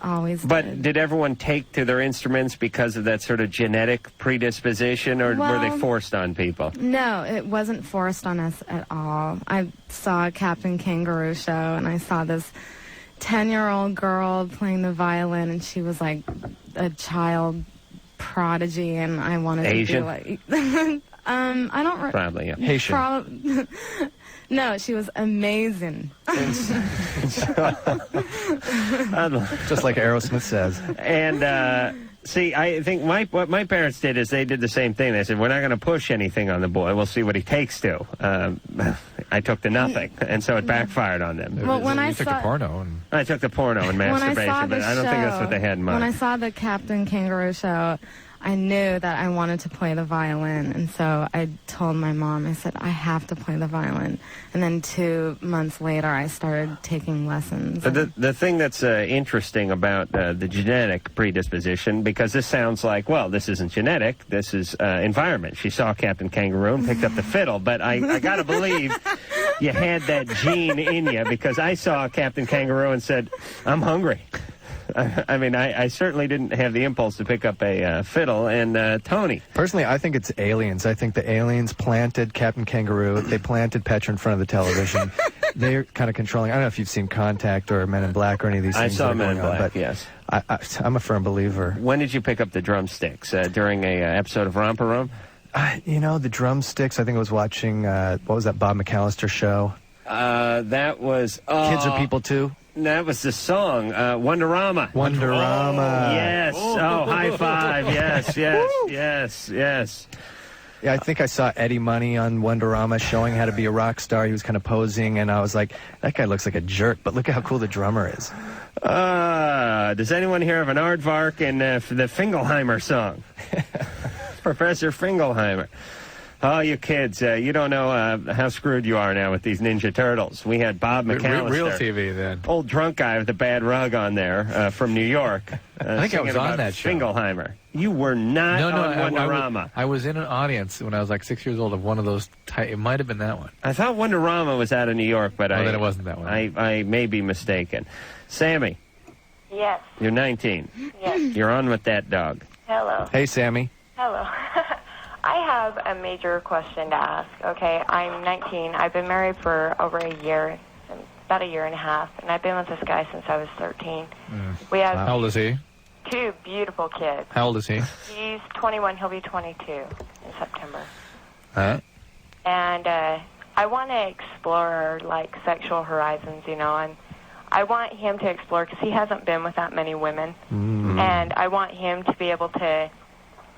always did. Did everyone take to their instruments because of that sort of genetic predisposition, or were they forced on people? No, it wasn't forced on us at all. I saw a Captain Kangaroo show, and I saw this 10-year-old girl playing the violin, and she was like a child prodigy, and I wanted Asian? to be like... I don't... Probably, yeah. Haitian. No, she was amazing. Just like Aerosmith says. And, see, I think what my parents did is they did the same thing. They said, we're not going to push anything on the boy. We'll see what he takes to. I took to nothing, and so it backfired on them. Well, when I took saw... the porno. And... I took the porno and masturbation, but I don't think that's what they had in mind. When I saw the Captain Kangaroo show, I knew that I wanted to play the violin, and so I told my mom, I said, I have to play the violin. And then 2 months later, I started taking lessons. The thing that's interesting about the genetic predisposition, because this sounds like, well, this isn't genetic, this is environment. She saw Captain Kangaroo and picked up the fiddle, but I got to believe you had that gene in you, because I saw Captain Kangaroo and said, I'm hungry. I mean, I certainly didn't have the impulse to pick up a fiddle. And Tony? Personally, I think it's aliens. I think the aliens planted Captain Kangaroo. They planted Petra in front of the television. They're kind of controlling. I don't know if you've seen Contact or Men in Black or any of these things. I saw Men in Black, yes. I'm a firm believer. When did you pick up the drumsticks? During a episode of Romper Room? You know, the drumsticks, I think I was watching, what was that Bob McAllister show? That was... Kids Are People Too? That was the song, Wonderama. Wonderama. Yes. Oh, high five. Yes, yes, yes, yes. Yeah, I think I saw Eddie Money on Wonderama showing how to be a rock star. He was kind of posing, and I was like, that guy looks like a jerk, but look at how cool the drummer is. Does anyone here have an aardvark and the Fingelheimer song? Professor Fingelheimer. Oh, you kids, you don't know how screwed you are now with these Ninja Turtles. We had Bob McAllister. Real TV, then. Old drunk guy with the bad rug on there from New York. I think I was on that show. Fingelheimer. You were not on Wonderama. I was in an audience when I was like 6 years old of one of those. It might have been that one. I thought Wonderama was out of New York, but then it wasn't that one. I may be mistaken. Sammy. Yes. You're 19. Yes. You're on with that dog. Hello. Hey, Sammy. Hello. I have a major question to ask. Okay, I'm 19. I've been married for over a year, about a year and a half, and I've been with this guy since I was 13. We have How old is he? 2 beautiful kids. How old is he? He's 21. He'll be 22 in September. And I want to explore, like, sexual horizons, you know, and I want him to explore because he hasn't been with that many women. And I want him to be able to,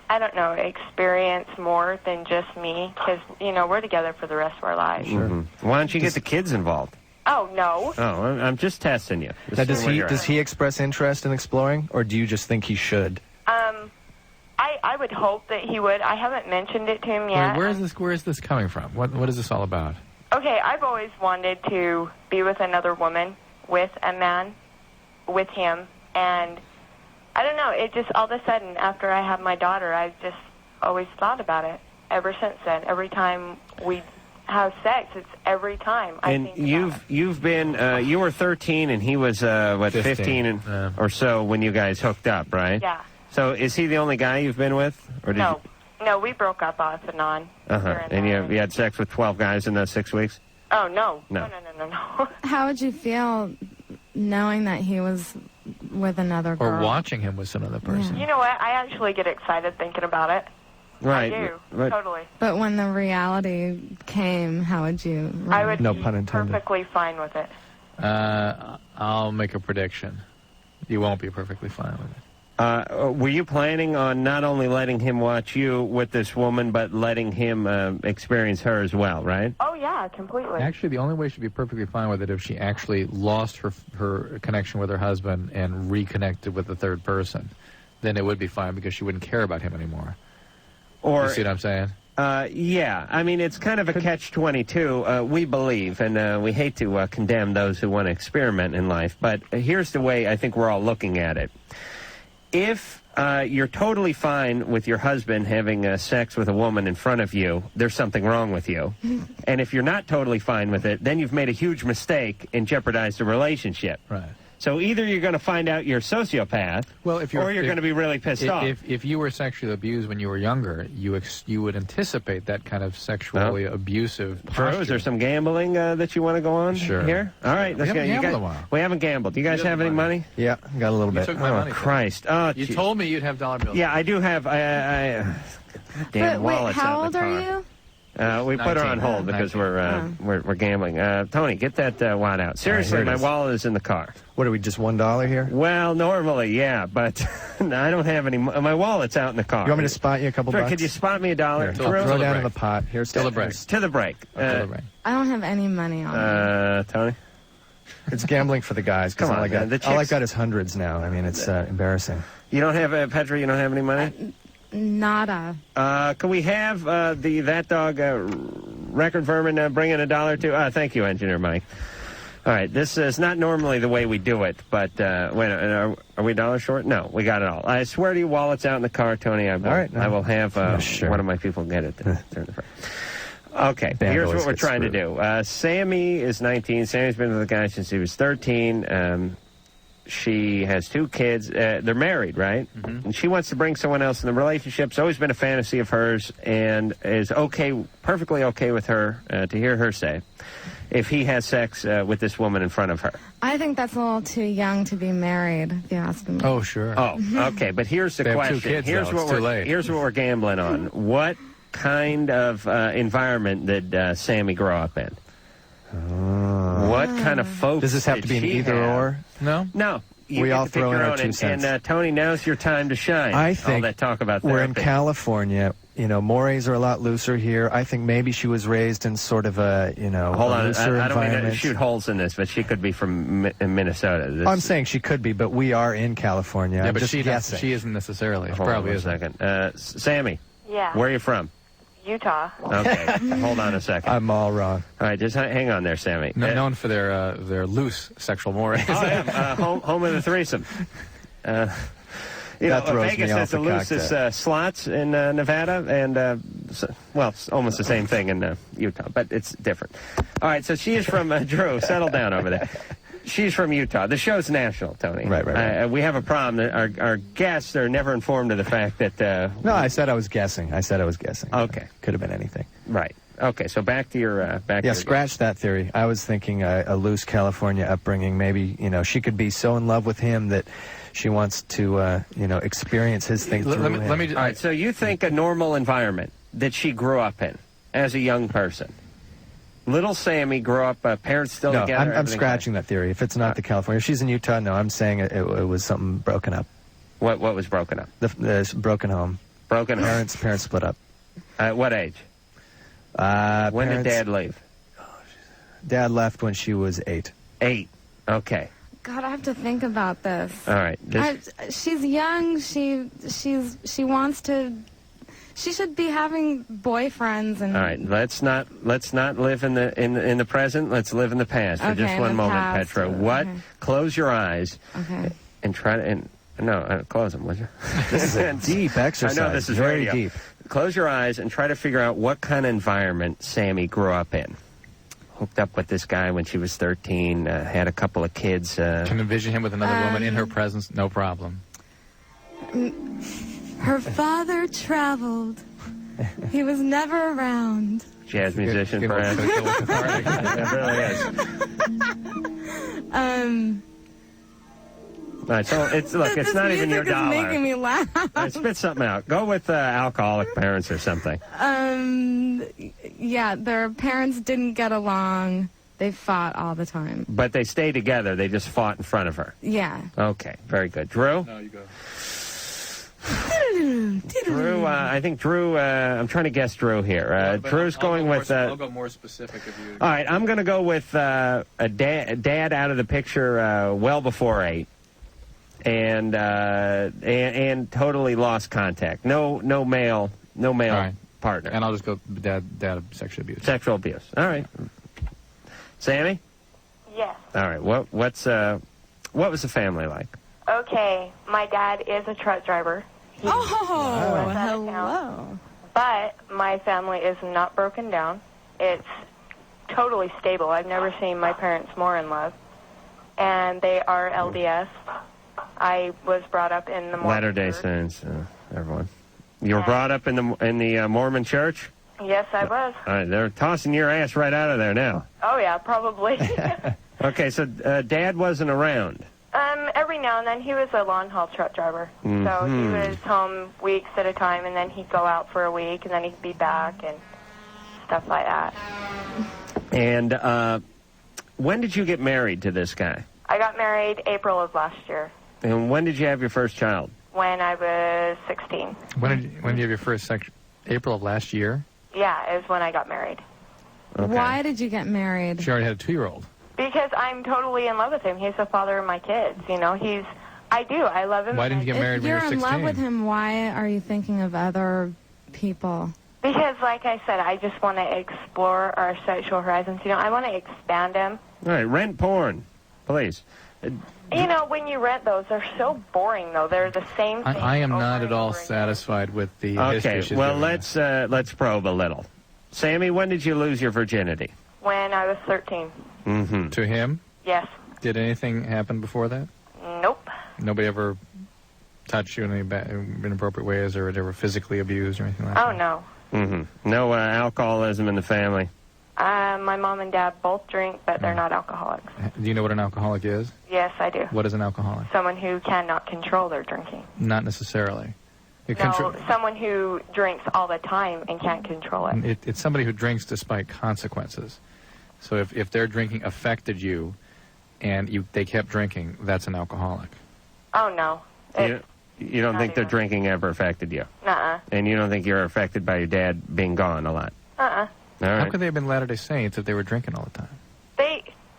I don't know, experience more than just me because, you know, we're together for the rest of our lives. Why don't you get the kids involved? Oh, no. Oh, I'm just testing you. Now, does he express interest in exploring, or do you just think he should? I would hope that he would. I haven't mentioned it to him yet. Where is this coming from? What is this all about? Okay, I've always wanted to be with another woman, with a man, with him, and I don't know, it just all of a sudden, after I had my daughter, I've just always thought about it ever since then. Every time we have sex, it's every time I think you've been, you were 13 and he was, 15 or so when you guys hooked up, right? Yeah. So is he the only guy you've been with? Or did No, we broke up off and on. And you had sex with 12 guys in those 6 weeks? Oh, no. No. No. How would you feel knowing that he was with another girl? Or watching him with some other person? You know what? I actually get excited thinking about it. Right. I do, totally. But when the reality came, how would you... I would No be pun intended. perfectly fine with it. I'll make a prediction. You won't be perfectly fine with it. Were you planning on not only letting him watch you with this woman, but letting him experience her as well, right? Oh, yeah, completely. Actually, the only way she'd be perfectly fine with it if she actually lost her connection with her husband and reconnected with the third person. Then it would be fine because she wouldn't care about him anymore. Or you see what I'm saying? Yeah, I mean, it's kind of a catch-22, we believe, and we hate to condemn those who want to experiment in life, but here's the way I think we're all looking at it. If you're totally fine with your husband having sex with a woman in front of you, there's something wrong with you. And if you're not totally fine with it, then you've made a huge mistake and jeopardized the relationship. Right. So either you're going to find out you're a sociopath, or you're going to be really pissed off. If you were sexually abused when you were younger, you would anticipate that kind of sexually abusive posture. Drew, is there some gambling that you want to go on here? All right, let's go. We haven't gambled. Do you guys have any money? Yeah, got a little bit. Took my money. Christ. Oh, you told me you'd have dollar bills. Yeah, I do have. Goddamn wallet's how out in old the car. are you? We put her on hold because we're gambling. Tony, get that wad out. Seriously, here it my is. wallet is in the car. What are we, just $1 here? Well, normally, yeah, but I don't have any. My wallet's out in the car. You want me to spot you a couple Drew, bucks? could you spot me $1? Here, throw down in the pot. Here's to the break. To the break. I don't have any money on me. Tony? It's gambling for the guys. Come on, all I got, man. all I got is hundreds now. I mean, it's embarrassing. You don't have, Petra, you don't have any money? Nada. Can we have that dog record vermin bring in $1 too? Thank you, Engineer Mike. All right, this is not normally the way we do it, but wait, are we $1 short? No, we got it all. I swear to you, wallet's out in the car, Tony. I will have one of my people get it. Okay, here's what we're trying to do. Sammy is 19. Sammy's been with a guy since he was 13. She has 2 kids. They're married, right? Mm-hmm. And she wants to bring someone else in the relationship. It's always been a fantasy of hers and is perfectly okay with her, to hear her say, if he has sex with this woman in front of her. I think that's a little too young to be married, if you ask me. Oh, sure. Oh, okay. But here's the They have question. 2 kids, Here's though. It's too late. Here's what we're gambling on. What kind of environment did Sammy grow up in? What kind of folks Does this have to be an either or? No. No. We all throw in our 2 cents. And Tony, now's your time to shine. I think all that talk about we're in therapy. California. You know, mores are a lot looser here. I think maybe she was raised in sort of a, Hold a on, looser I don't mean to environment. shoot holes in this, but she could be from Minnesota. I'm saying she could be, but we are in California. Yeah, I'm but just she guessing. isn't necessarily. She Hold probably on a isn't. second. Sammy, Yeah. where are you from? Utah. Okay, hold on a second. I'm all wrong. All right, just hang on there, Sammy. Known for their loose sexual mores. Oh, yeah, home of the threesome. Vegas has the loosest slots in Nevada, and, it's almost the same thing in Utah, but it's different. All right, so she is from, Drew, settle down over there. She's from Utah. The show's national, Tony. Right. We have a problem. Our guests are never informed of the fact that... No, I said I was guessing. Okay. Could have been anything. Right. Okay, so back to your... Scratch that theory. I was thinking a loose California upbringing. Maybe, she could be so in love with him that she wants to, experience his thing through him. All right, so you think a normal environment that she grew up in as a young person. Little Sammy grew up, parents still together. I'm scratching that theory. If it's not the California, if she's in Utah, no, I'm saying it was something broken up. What was broken up? The broken home. Broken home. Parents split up. At what age? When did Dad leave? Dad left when she was 8. 8. Okay. God, I have to think about this. All right. She's young. She wants to. She should be having boyfriends and. All right, let's not live in the present. Let's live in the past for just one moment, past. Petra. What? Okay. Close your eyes. Okay. And try to. No, close them, would you? This is a deep exercise. I know this is very radio. deep. Close your eyes and try to figure out what kind of environment Sammy grew up in. Hooked up with this guy when she was 13. Had a couple of kids. Can envision him with another woman in her presence. No problem. Her father traveled. He was never around. Jazz musician, perhaps. It really is. All right, so it's not even your dollar. This music is making me laugh. All right, spit something out. Go with alcoholic parents or something. Yeah, their parents didn't get along. They fought all the time. But they stayed together. They just fought in front of her. Yeah. Okay, very good. Drew? No, you go. Drew, I think Drew, I'm trying to guess Drew here. Drew's going with... I'll go more specific if you... All right, I'm going to go with a dad out of the picture well before 8. And totally lost contact. No male partner. And I'll just go dad sexual abuse. Sexual abuse. All right. Sammy? Yes. All right. What was the family like? Okay, my dad is a truck driver. Hello. But my family is not broken down. It's totally stable. I've never seen my parents more in love. And they are LDS. I was brought up in the Mormon Latter-day Church. Saints, everyone. You were brought up in the Mormon Church? Yes, I was. All right, they're tossing your ass right out of there now. Oh, yeah, probably. Okay, so Dad wasn't around. Every now and then, he was a long haul truck driver. So he was home weeks at a time, and then he'd go out for a week, and then he'd be back, and stuff like that. And when did you get married to this guy? I got married April of last year, And when did you have your first child? when I was 16. When did you have your first sex? April of last year? Yeah, is when I got married. Why did you get married? She already had a 2-year-old. Because I'm totally in love with him. He's the father of my kids. You know, I do. I love him. Why didn't you get married If when you you're were in 16? love with him, why are you thinking of other people? Because, like I said, I just want to explore our sexual horizons. You know, I want to expand them. All right, rent porn, please. You know, when you rent those, they're so boring, though. They're the same thing. I am not at all satisfied with the history Okay, she's well, giving let's probe a little. Sammy, when did you lose your virginity? When I was 13. Mm-hmm. To him? Yes. Did anything happen before that? Nope. Nobody ever touched you in any inappropriate ways or ever physically abused or anything like that? Oh, no. Mm-hmm. No alcoholism in the family? My mom and dad both drink, but they're not alcoholics. Do you know what an alcoholic is? Yes, I do. What is an alcoholic? Someone who cannot control their drinking. Not necessarily. No, someone who drinks all the time and can't control it. It's somebody who drinks despite consequences. So if their drinking affected you and they kept drinking, that's an alcoholic. Oh, no. You don't think their drinking ever affected you? Nuh-uh. And you don't think you're affected by your dad being gone a lot? Uh-uh. All right. How could they have been Latter-day Saints if they were drinking all the time?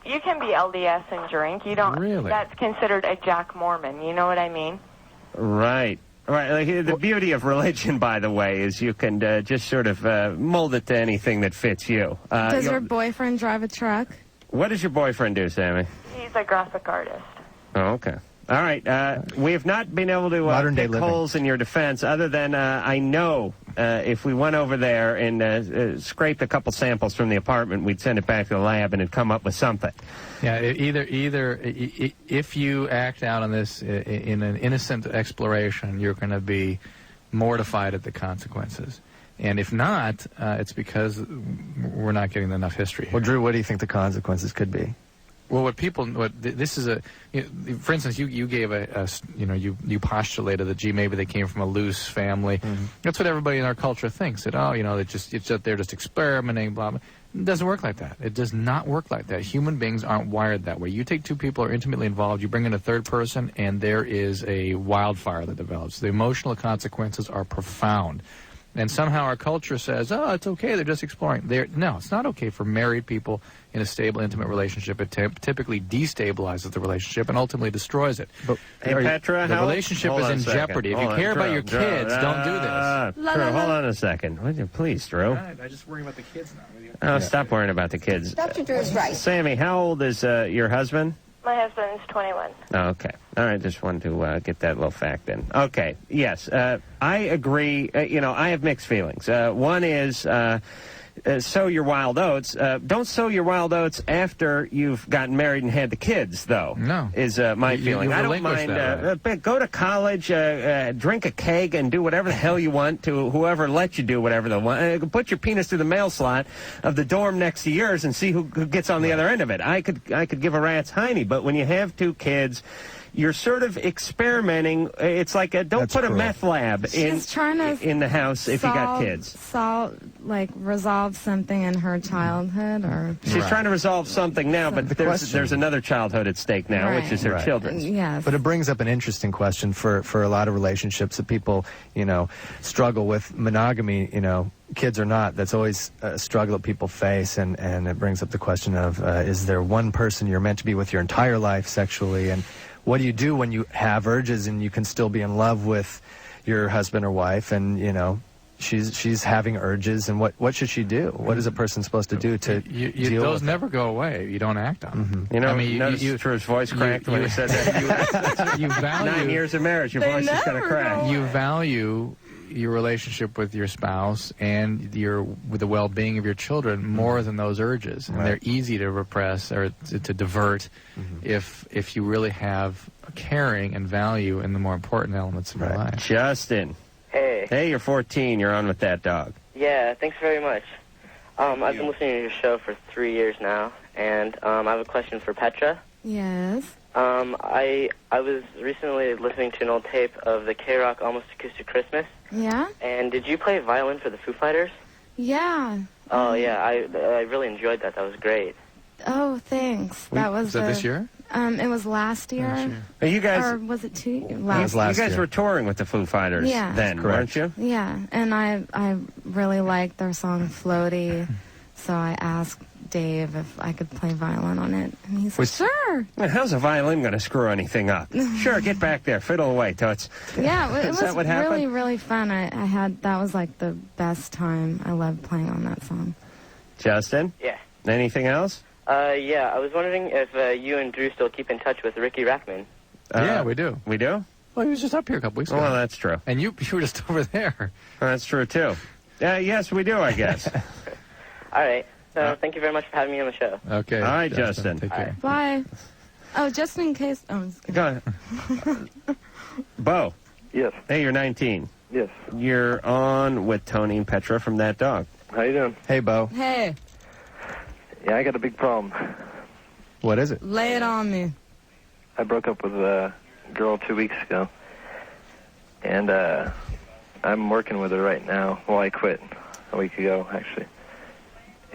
You can be LDS and drink. You don't. Really? That's considered a Jack Mormon. You know what I mean? Right. Right. Like, the beauty of religion, by the way, is you can just sort of mold it to anything that fits you. Does your boyfriend drive a truck? What does your boyfriend do, Sammy? He's a graphic artist. Oh, okay. All right. We have not been able to pick holes in your defense, other than I know if we went over there and scraped a couple samples from the apartment, we'd send it back to the lab and it'd come up with something. Yeah, if you act out on this in an innocent exploration, you're going to be mortified at the consequences. And if not, it's because we're not getting enough history here. Well, Drew, what do you think the consequences could be? Well, this is for instance, you gave you postulated that, gee, maybe they came from a loose family. Mm-hmm. That's what everybody in our culture thinks, that, they're just experimenting, blah, blah. It doesn't work like that. It does not work like that. Human beings aren't wired that way. You take two people who are intimately involved, you bring in a third person, and there is a wildfire that develops. The emotional consequences are profound. And somehow our culture says, oh, it's okay, they're just exploring. No, it's not okay for married people in a stable, intimate relationship. It typically destabilizes the relationship and ultimately destroys it. But, hey, Petra, the relationship is in jeopardy. If you care about your kids, don't do this. Drew, hold on a second. Would you please, Drew? I just worry about the kids now. Oh, stop worrying about the kids. Dr. Drew's right. Sammy, how old is your husband? My husband's 21. Okay. All right. Just wanted to get that little fact in. Okay. Yes. I agree. I have mixed feelings. One is sow your wild oats. Don't sow your wild oats after you've gotten married and had the kids, though. No. Is my feeling. I don't mind. Go to college, drink a keg, and do whatever the hell you want to whoever lets you do whatever they want. Put your penis through the mail slot of the dorm next to yours and see who gets on the other end of it. I could give a rat's hiney, but when you have two kids, you're sort of experimenting. It's like don't put a meth lab in the house if you got kids. Resolve something in her childhood, or she's trying to resolve something now, but there's another childhood at stake now, which is her children. Yes. But it brings up an interesting question for a lot of relationships that people, struggle with monogamy, kids or not. That's always a struggle that people face, and it brings up the question of, is there one person you're meant to be with your entire life sexually, and what do you do when you have urges and you can still be in love with your husband or wife, and, she's having urges, and what should she do? What is a person supposed to do to deal those with never go away. You don't act on them. You know, I mean, Drew's voice cracked when he said that. You value 9 years of marriage, your voice is going to crack. You value your relationship with your spouse and with the well-being of your children more than those urges, and they're easy to repress or to divert if you really have caring and value in the more important elements of your life. Justin. Hey. Hey, you're 14. You're on with that dog. Yeah, thanks very much. I've been listening to your show for 3 years now, and I have a question for Petra. Yes. I was recently listening to an old tape of the K-Rock Almost Acoustic Christmas. Yeah? And did you play violin for the Foo Fighters? Yeah. Oh, yeah, I really enjoyed that. That was great. Oh, thanks. That was this year? It was last year. You guys, or was it you guys were touring with the Foo Fighters then, weren't you? Yeah, and I really liked their song Floaty, so I asked Dave if I could play violin on it, and he said, sure. Well, how's a violin going to screw anything up? Sure, get back there, fiddle away, Toots. Yeah, it Is was that what happened? really, really fun. That was like the best time. I loved playing on that song. Justin? Yeah. Anything else? Yeah, I was wondering if you and Drew still keep in touch with Ricky Rackman. Yeah, we do. We do? Well, he was just up here a couple weeks ago. Well, that's true. And you were just over there. That's true, too. Yes, we do, I guess. All right. So thank you very much for having me on the show. Okay. All right, Justin. Take care. Bye. Oh, just in case. Oh, I'm just kidding. Go ahead. Bo. Yes. Hey, you're 19. Yes. You're on with Tony and Petra from That Dog. How you doing? Hey, Bo. Hey, Yeah, I got a big problem. What is it? lay it on me. I broke up with a girl 2 weeks ago, and I'm working with her right now. Well, I quit a week ago, actually.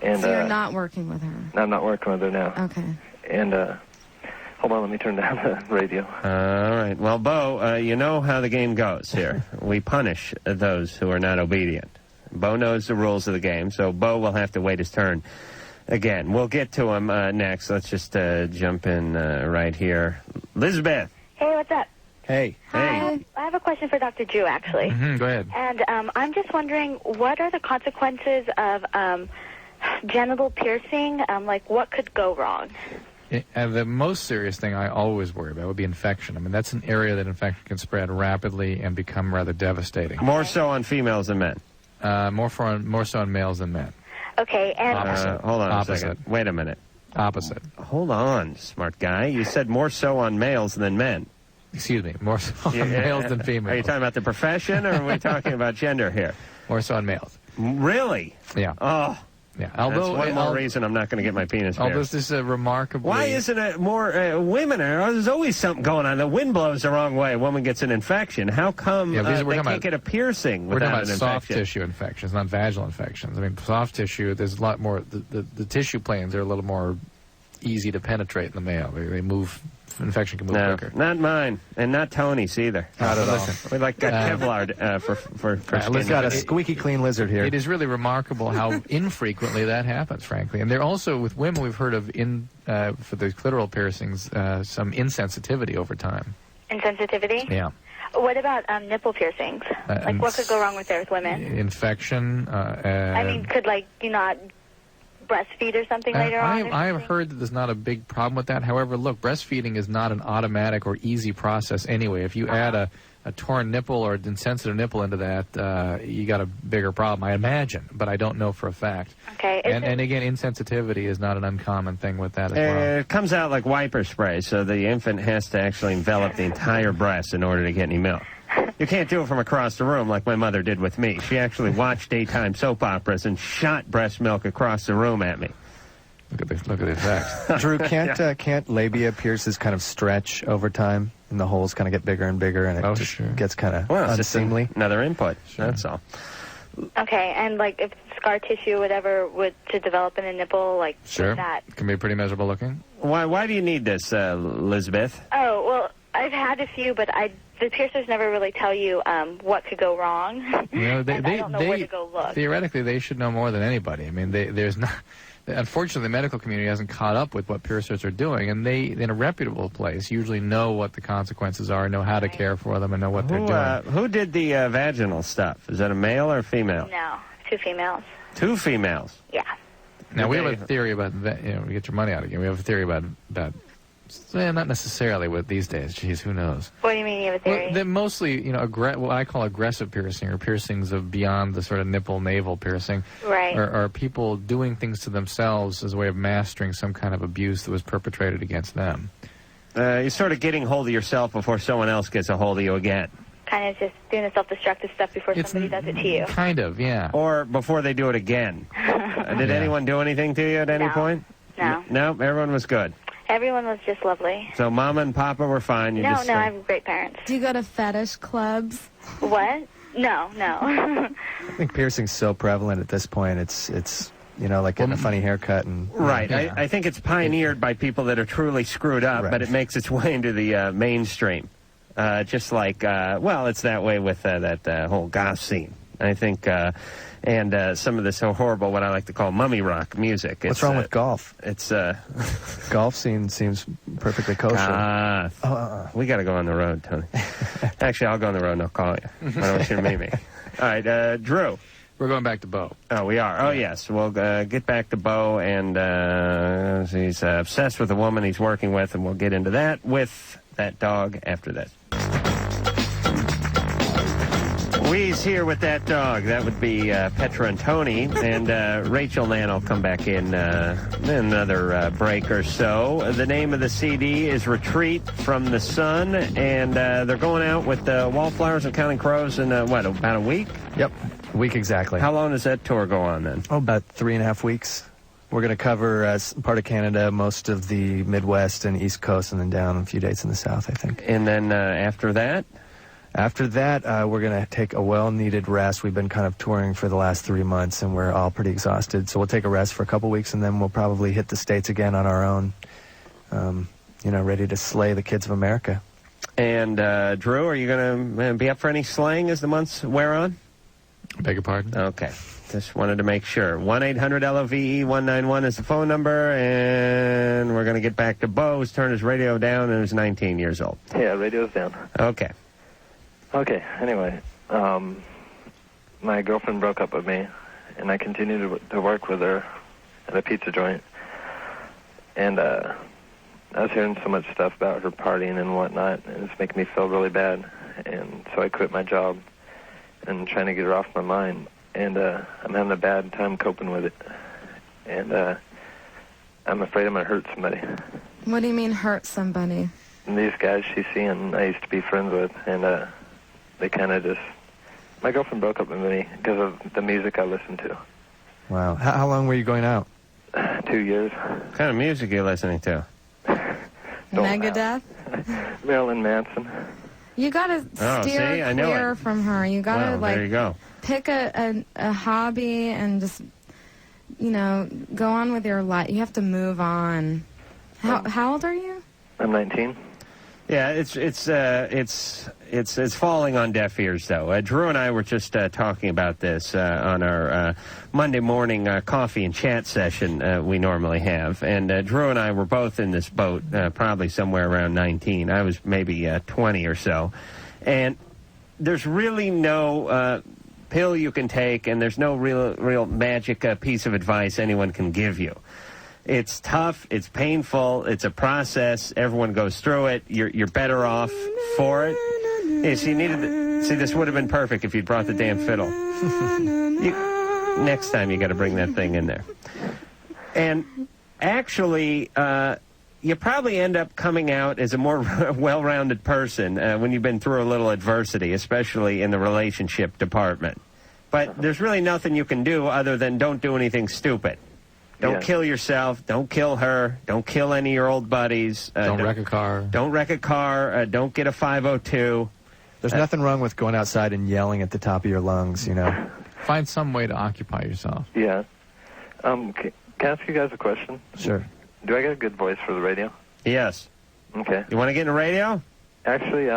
And So you're not working with her? I'm not working with her now. Okay. And hold on, let me turn down the radio. All right. Well, Bo, you know how the game goes here. We punish those who are not obedient. Bo knows the rules of the game, so Bo will have to wait his turn again. We'll get to him next. Let's just jump in right here. Elizabeth. Hey, what's up? Hey. Hi. I have a question for Dr. Drew, actually. Go ahead. And I'm just wondering, what are the consequences of genital piercing? Like, what could go wrong? And the most serious thing I always worry about would be infection. I mean, that's an area that infection can spread rapidly and become rather devastating. More so on females than men. More so on males than men. Okay, and... Hold on Opposite. a second. Wait a minute. Opposite. Hold on, smart guy. You said more so on males than men. Excuse me. More so on males than females. Are you talking about the profession, or are we talking about gender here? More so on males. Really? Yeah. Oh. Yeah. Although, that's one more reason I'm not going to get my penis pierced. Although this is a remarkably... Why isn't it more women? There's always something going on. The wind blows the wrong way. A woman gets an infection. How come they can't get a piercing without without an an soft infection? tissue infections, not vaginal infections. I mean, soft tissue, there's a lot more... The tissue planes are a little more easy to penetrate in the male. They move... Infection can move quicker. Not mine, and not Tony's either. Not at all. We got Kevlar for We've got a squeaky clean lizard here. It is really remarkable how infrequently that happens, frankly. And there also, with women, we've heard of, for the clitoral piercings, some insensitivity over time. Insensitivity? Yeah. What about nipple piercings? Like, what could go wrong with there with women? Infection. I mean, could, like, you not breastfeed or something later on? I have heard that there's not a big problem with that. However, look, breastfeeding is not an automatic or easy process anyway. If you add a torn nipple or an insensitive nipple into that, you got a bigger problem, I imagine, but I don't know for a fact. Okay. And again, insensitivity is not an uncommon thing with that as well. It comes out like wiper spray, so the infant has to actually envelop the entire breast in order to get any milk. You can't do it from across the room like my mother did with me. She actually watched daytime soap operas and shot breast milk across the room at me. Look at the effect. Drew, can't labia pierces kind of stretch over time, and the holes kind of get bigger and bigger, and it gets kind of unseemly? Another input. That's all. Okay, and like if scar tissue, whatever, to develop in a nipple, like Sure. that. Can be pretty miserable looking. Why do you need this, Elizabeth? Oh, well, I've had a few, but I the piercers never really tell you what could go wrong. You know, and I don't know where to go look. Theoretically, they should know more than anybody. I mean, there's not. Unfortunately, the medical community hasn't caught up with what piercers are doing, and they, in a reputable place, usually know what the consequences are, know how to care for them, and know what they're doing. Who did the vaginal stuff? Is that a male or a female? No, 2 females. 2 females. Yeah. Now, we have a theory about that. You know, we get your money out again. We have a theory about not necessarily with these days. Geez, who knows? What do you mean you have a theory? Well, they're mostly, you know, what I call aggressive piercing, or piercings of beyond the sort of nipple-navel piercing. Right. Are people doing things to themselves as a way of mastering some kind of abuse that was perpetrated against them. You're sort of getting hold of yourself before someone else gets a hold of you again. Kind of just doing the self-destructive stuff before somebody does it to you. Kind of, yeah. Or before they do it again. Did anyone do anything to you at any point? No. No, everyone was good. Everyone was just lovely. So Mama and Papa were fine. You No, just, I have great parents. Do you go to fetish clubs? What? No. I think piercing's so prevalent at this point. It's you know, like getting a funny haircut and Right. Yeah. I think it's pioneered by people that are truly screwed up, but it makes its way into the mainstream. Just like, well, it's that way with that whole goth scene. I think, and some of this horrible, what I like to call mummy rock music. What's wrong with golf? It's golf scene seems perfectly kosher. We got to go on the road, Tony. Actually, I'll go on the road and I'll call you. I want you to meet me. All right, Drew. We're going back to Bo. Oh, we are. Oh, yes. We'll get back to Bo, and he's obsessed with the woman he's working with, and we'll get into that with that dog after this. We's here with that dog. That would be Petra and Tony, and Rachel and Ann will come back in another break or so. The name of the CD is Retreat from the Sun, and they're going out with Wallflowers and Counting Crows in, what, about a week? Yep, a week exactly. How long does that tour go on then? Oh, about 3.5 weeks. We're going to cover part of Canada, most of the Midwest and East Coast, and then down a few dates in the South, I think. And then after that? After that, we're going to take a well-needed rest. We've been kind of touring for the last 3 months, and we're all pretty exhausted. So we'll take a rest for a couple weeks, and then we'll probably hit the States again on our own, you know, ready to slay the kids of America. And, Drew, are you going to be up for any slaying as the months wear on? Beg your pardon? Okay. Just wanted to make sure. 1-800-LOVE-191 is the phone number, and we're going to get back to Bo, who's turned his radio down and is 19 years old. Yeah, radio's down. Okay. Okay, anyway, my girlfriend broke up with me, and I continued to work with her at a pizza joint. And I was hearing so much stuff about her partying and whatnot, and it's making me feel really bad. And so I quit my job and trying to get her off my mind. And I'm having a bad time coping with it. And I'm afraid I'm going to hurt somebody. What do you mean hurt somebody? And these guys she's seeing, I used to be friends with, and they kind of just... My girlfriend broke up with me because of the music I listened to. Wow. How long were you going out? 2 years. What kind of music are you listening to? Megadeth? Marilyn Manson. You gotta steer clear from her. You gotta, there you go. Pick a hobby and just, you know, go on with your life. You have to move on. How old are you? I'm 19. Yeah, it's falling on deaf ears, though. Drew and I were just talking about this on our Monday morning coffee and chat session we normally have. And Drew and I were both in this boat, probably somewhere around 19. I was maybe 20 or so. And there's really no pill you can take, and there's no real magic piece of advice anyone can give you. It's tough. It's painful. It's a process. Everyone goes through it. You're better off for it. Yeah, see, this would have been perfect if you'd brought the damn fiddle. Next time you got to bring that thing in there. And actually, you probably end up coming out as a more well-rounded person when you've been through a little adversity, especially in the relationship department. But there's really nothing you can do other than don't do anything stupid. Don't kill yourself. Don't kill her. Don't kill any of your old buddies. Don't wreck a car. Don't wreck a car. Don't get a 502. There's nothing wrong with going outside and yelling at the top of your lungs, you know. Find some way to occupy yourself. Yeah. Can I ask you guys a question? Sure. Do I get a good voice for the radio? Yes. Okay. You want to get in the radio? Actually,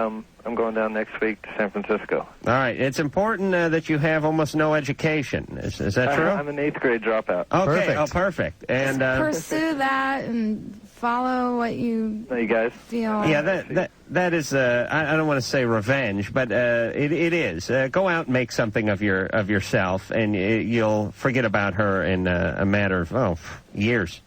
I'm going down next week to San Francisco. All right. It's important that you have almost no education. Is that true? I'm an 8th grade dropout. Okay. Perfect. Oh, perfect. And Pursue that and follow what you feel. Yeah, that is. I don't want to say revenge, but it is. Go out and make something of yourself, and you'll forget about her in a matter of years.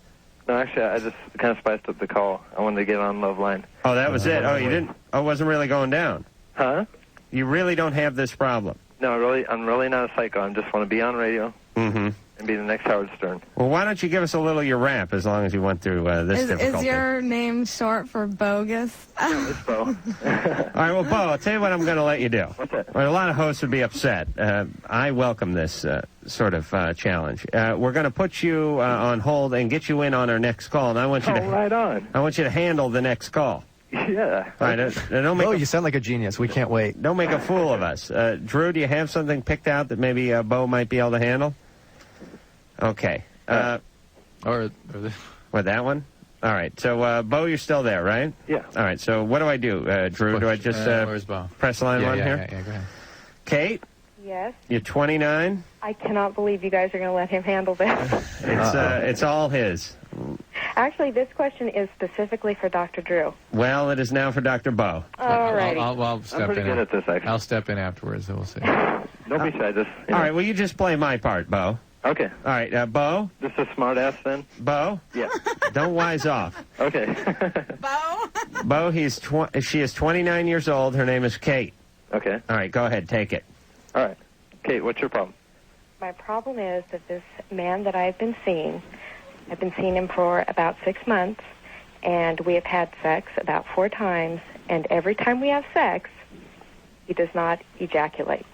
No, actually, I just kind of spiced up the call. I wanted to get on Loveline. Oh, that was it. Oh, you didn't. Oh, it wasn't really going down. Huh? You really don't have this problem. No, I'm really not a psycho. I just want to be on radio. Mm-hmm. And be the next Howard Stern. Well, why don't you give us a little of your rap as long as you went through this difficulty? Is your name short for bogus? No, it's Bo. All right, well, Bo, I'll tell you what I'm going to let you do. What's that? Well, a lot of hosts would be upset. I welcome this sort of challenge. We're going to put you on hold and get you in on our next call, and I want you to right on. I want you to handle the next call. Yeah. All right, don't make you sound like a genius. We can't wait. Don't make a fool of us. Drew, do you have something picked out that maybe Bo might be able to handle? Okay. Or that one? All right. So, Bo, you're still there, right? Yeah. All right. So, what do I do, Drew? Do I just where's Bo? press line one here? Yeah, go ahead. Kate, Yes. you're 29. I cannot believe you guys are going to let him handle this. It's all his. Actually, this question is specifically for Dr. Drew. Well, it is now for Dr. Bo. All righty. I'll step I'm pretty in. good at this, actually. I'll step in afterwards, and we'll see. Don't be shy. Just, All right. Well, you just play my part, Bo. Okay. All right, Bo. Just a smart ass then? Bo. Yeah. Don't wise off. Okay. Bo, she is 29 years old. Her name is Kate. Okay. All right, go ahead. Take it. All right. Kate, what's your problem? My problem is that this man that I've been seeing him for about 6 months, and we have had sex about 4 times, and every time we have sex, he does not ejaculate.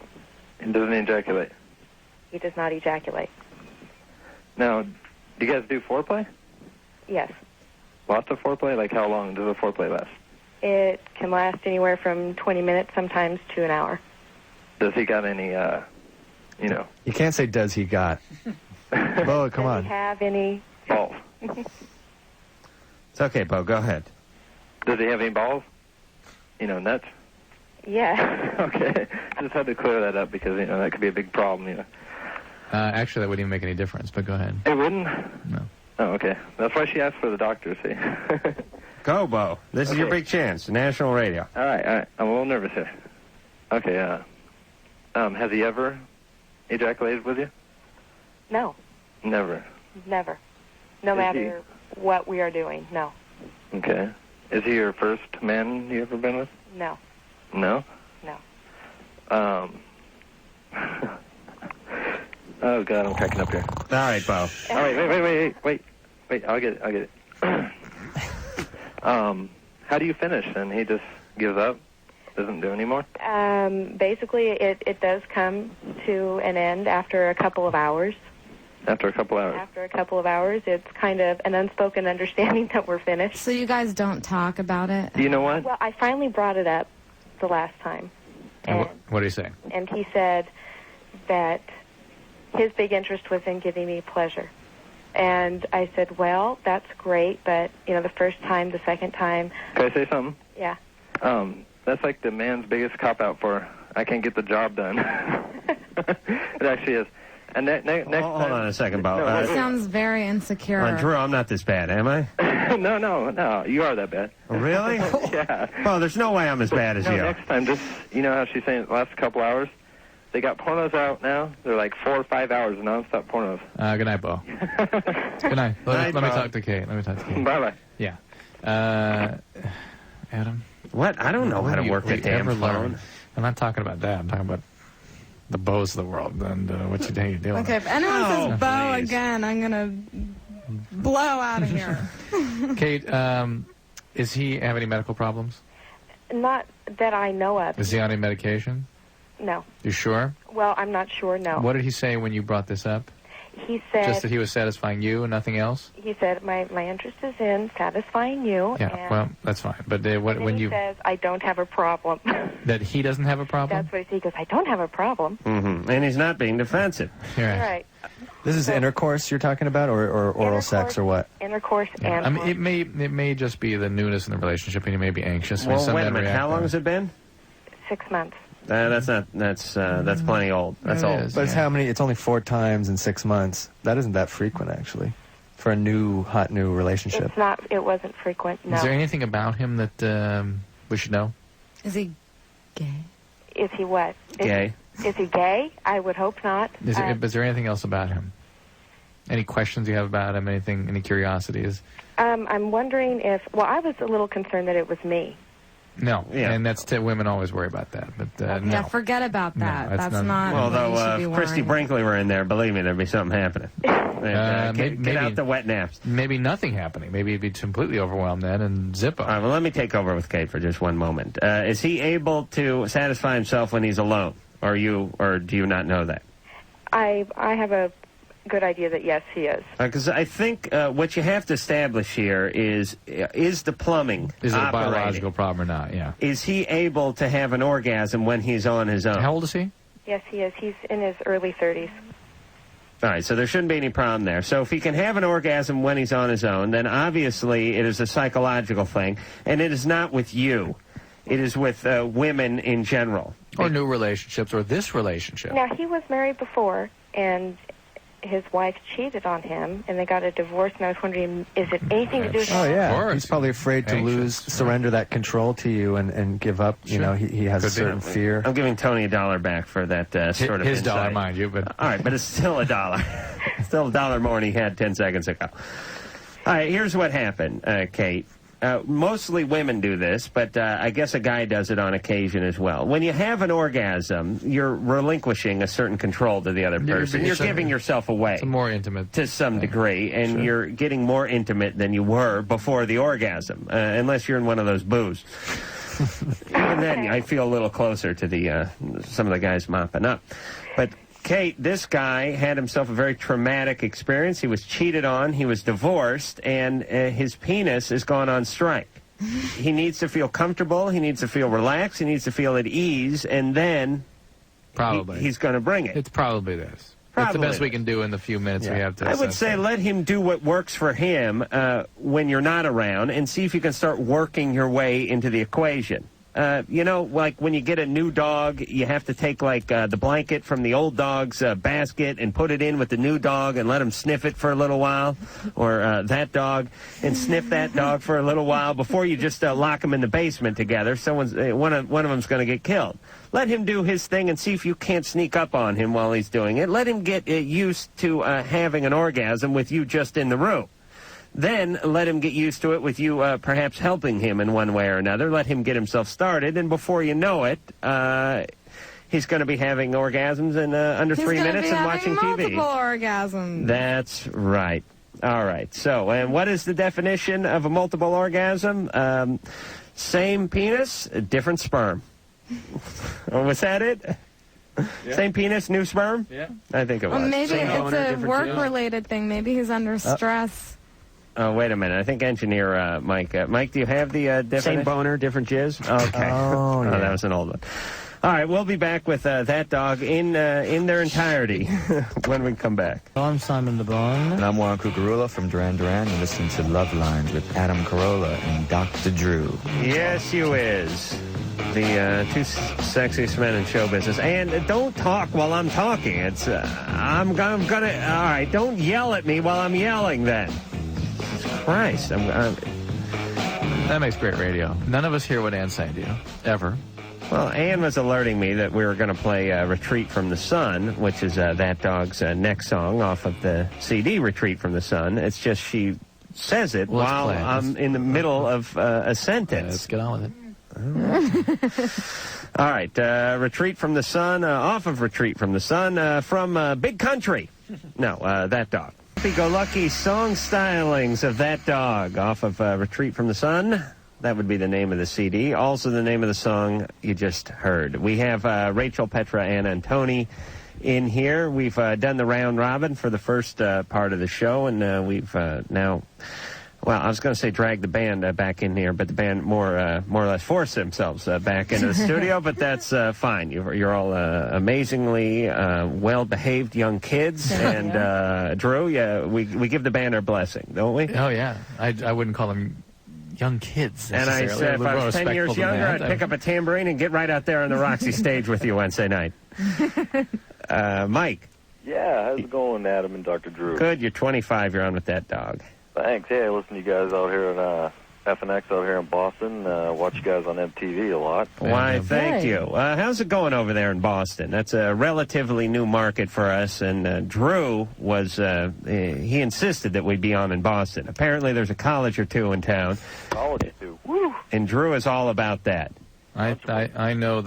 He doesn't ejaculate. He does not ejaculate. Now, do you guys do foreplay? Yes. Lots of foreplay? Like how long does the foreplay last? It can last anywhere from 20 minutes, sometimes to an hour. Does he got any, You can't say does he got. Bo, come Does on. he have any... balls? It's okay, Bo. Go ahead. Does he have any balls? Nuts? Yeah. Okay. Just had to clear that up because, that could be a big problem, Actually, that wouldn't even make any difference, but go ahead. It wouldn't? No. Oh, okay. That's why she asked for the doctor, see? Go, Bo. This is your big chance. National radio. All right. I'm a little nervous here. Okay, has he ever ejaculated with you? No. Never. Never. No Is matter what we are doing. No. Okay. Is he your first man you ever been with? No. No? No. Oh, God, I'm cracking up here. All right, Bo. All right, wait. I'll get it. How do you finish? And he just gives up? Doesn't do anymore? Basically, it does come to an end after a couple of hours. After a couple hours? After a couple of hours, it's kind of an unspoken understanding that we're finished. So you guys don't talk about it? Do you know what? Well, I finally brought it up the last time. And what did he say? And he said that his big interest was in giving me pleasure. And I said, well, that's great, but, the first time, the second time... Can I say something? Yeah. That's like the man's biggest cop-out for, I can't get the job done. It actually is. And next time... Hold on a second, Bo. That sounds very insecure. Drew, I'm not this bad, am I? No, you are that bad. Really? Yeah. Bo, there's no way I'm as bad as you. Next time, just, how she's saying the last couple hours? They got pornos out now. They're like 4 or 5 hours of nonstop pornos. Good night, Bo. Good night. Let me talk to Kate. Bye-bye. Yeah. Adam? What? I don't know how to work the damn phone. I'm not talking about that. I'm talking about the Bo's of the world and what you think you're doing. Okay, if anyone says Bo again, I'm going to blow out of here. Kate, does he have any medical problems? Not that I know of. Is he on any medication? No. You sure? Well, I'm not sure, no. What did he say when you brought this up? He said... Just that he was satisfying you and nothing else? He said, my interest is in satisfying you. Yeah, and well, that's fine. But when he says, I don't have a problem. That he doesn't have a problem? That's what he said. He goes, I don't have a problem. Mm-hmm. And he's not being defensive. Right. This is intercourse you're talking about, or oral sex, or what? Intercourse Yeah. and... It may just be the newness in the relationship, and he may be anxious. Well, wait a minute. How long has it been? 6 months. That's plenty old. That's old. But it's how many? It's only 4 times in 6 months. That isn't that frequent, actually, for a hot new relationship. It's not. It wasn't frequent. No. Is there anything about him that we should know? Is he gay? Is he what? Gay. Is he gay? I would hope not. Is there anything else about him? Any questions you have about him? Anything? Any curiosities? I'm wondering if. Well, I was a little concerned that it was me. No, and that's women always worry about that. But no. Yeah, forget about that. No, that's not. Well, what you should though, be if Christy worrying. Brinkley were in there, believe me, there'd be something happening. Get out the wet naps. Maybe nothing happening. Maybe he'd be completely overwhelmed then and zip up. All right, well, let me take over with Kate for just one moment. Is he able to satisfy himself when he's alone, or do you not know that? I have a good idea that yes, he is. Because I think what you have to establish here is the plumbing Is it a operating? biological problem or not? Yeah. Is he able to have an orgasm when he's on his own? How old is he? Yes, he is. He's in his early 30s. All right, so there shouldn't be any problem there. So if he can have an orgasm when he's on his own, then obviously it is a psychological thing, and it is not with you. It is with women in general. Or new relationships, or this relationship. Now, he was married before, and his wife cheated on him, and they got a divorce, and I was wondering, is it anything to do with Oh, yeah. He's probably afraid to surrender that control to you and give up. You know, he has a certain fear. I'm giving Tony $1 back for that sort of His dollar, insight. mind you. But all right, but it's still $1. Still $1 more than he had 10 seconds ago. All right, here's what happened, Kate. Mostly women do this, but I guess a guy does it on occasion as well. When you have an orgasm, you're relinquishing a certain control to the other person. You're giving yourself away. It's more intimate. To some degree, and you're getting more intimate than you were before the orgasm, unless you're in one of those booths. Even then, I feel a little closer to some of the guys mopping up. But Kate, this guy had himself a very traumatic experience. He was cheated on, he was divorced, and his penis has gone on strike. He needs to feel comfortable, he needs to feel relaxed, he needs to feel at ease, and then he's going to bring it. It's probably this. Probably That's the best we can do in the few minutes we have to I would say let him do what works for him when you're not around, and see if you can start working your way into the equation. You know, like when you get a new dog, you have to take like the blanket from the old dog's basket and put it in with the new dog and let him sniff it for a little while, or that dog, and sniff that dog for a little while before you just lock them in the basement together. One of them's going to get killed. Let him do his thing and see if you can't sneak up on him while he's doing it. Let him get used to having an orgasm with you just in the room. Then let him get used to it with you perhaps helping him in one way or another. Let him get himself started, and before you know it, he's going to be having orgasms in under 3 minutes and watching TV. Multiple orgasms. That's right. All right. So, and what is the definition of a multiple orgasm? Same penis, different sperm. Was that it? Yeah. Same penis, new sperm? Yeah. I think it was. Well, maybe Same it's owner, a work-related thing. Maybe he's under stress. Oh, wait a minute. I think engineer Mike. Mike, do you have the definition? Same boner, different jizz. Okay. Oh, yeah. That was an old one. All right, we'll be back with that dog in their entirety when we come back. I'm Simon LeBron. And I'm Warren Carolla from Duran Duran. You're listening to Loveline with Adam Carolla and Dr. Drew. Yes, you is. The two sexiest men in show business. And don't talk while I'm talking. It's I'm gonna. All right, don't yell at me while I'm yelling. Then. Christ, that makes great radio. None of us hear what Ann's saying to you, ever. Well, Ann was alerting me that we were going to play Retreat from the Sun, which is that dog's next song off of the CD, Retreat from the Sun. It's just she says it while I'm in the middle of a sentence. Let's get on with it. All right, Retreat from the Sun, off of Retreat from the Sun, from Big Country. No, that dog. Happy-go-lucky song stylings of that dog off of Retreat from the Sun. That would be the name of the CD. Also the name of the song you just heard. We have Rachel, Petra, Anna, and Tony in here. We've done the round robin for the first part of the show, and we've now... Well, I was going to say drag the band back in here, but the band more or less forced themselves back into the studio, but that's fine. You're all amazingly well-behaved young kids, and Drew, we give the band our blessing, don't we? Oh, yeah. I wouldn't call them young kids. And I said, if I was 10 years younger, I'd pick up a tambourine and get right out there on the Roxy stage with you Wednesday night. Mike. Yeah, how's it going, Adam and Dr. Drew? Good, you're 25, you're on with that dog. Thanks. Hey, I listen to you guys out here in FNX out here in Boston. Watch you guys on MTV a lot. Why, thank you. How's it going over there in Boston? That's a relatively new market for us, and Drew was, he insisted that we'd be on in Boston. Apparently there's a college or two in town. College or two. Woo! And Drew is all about that. I know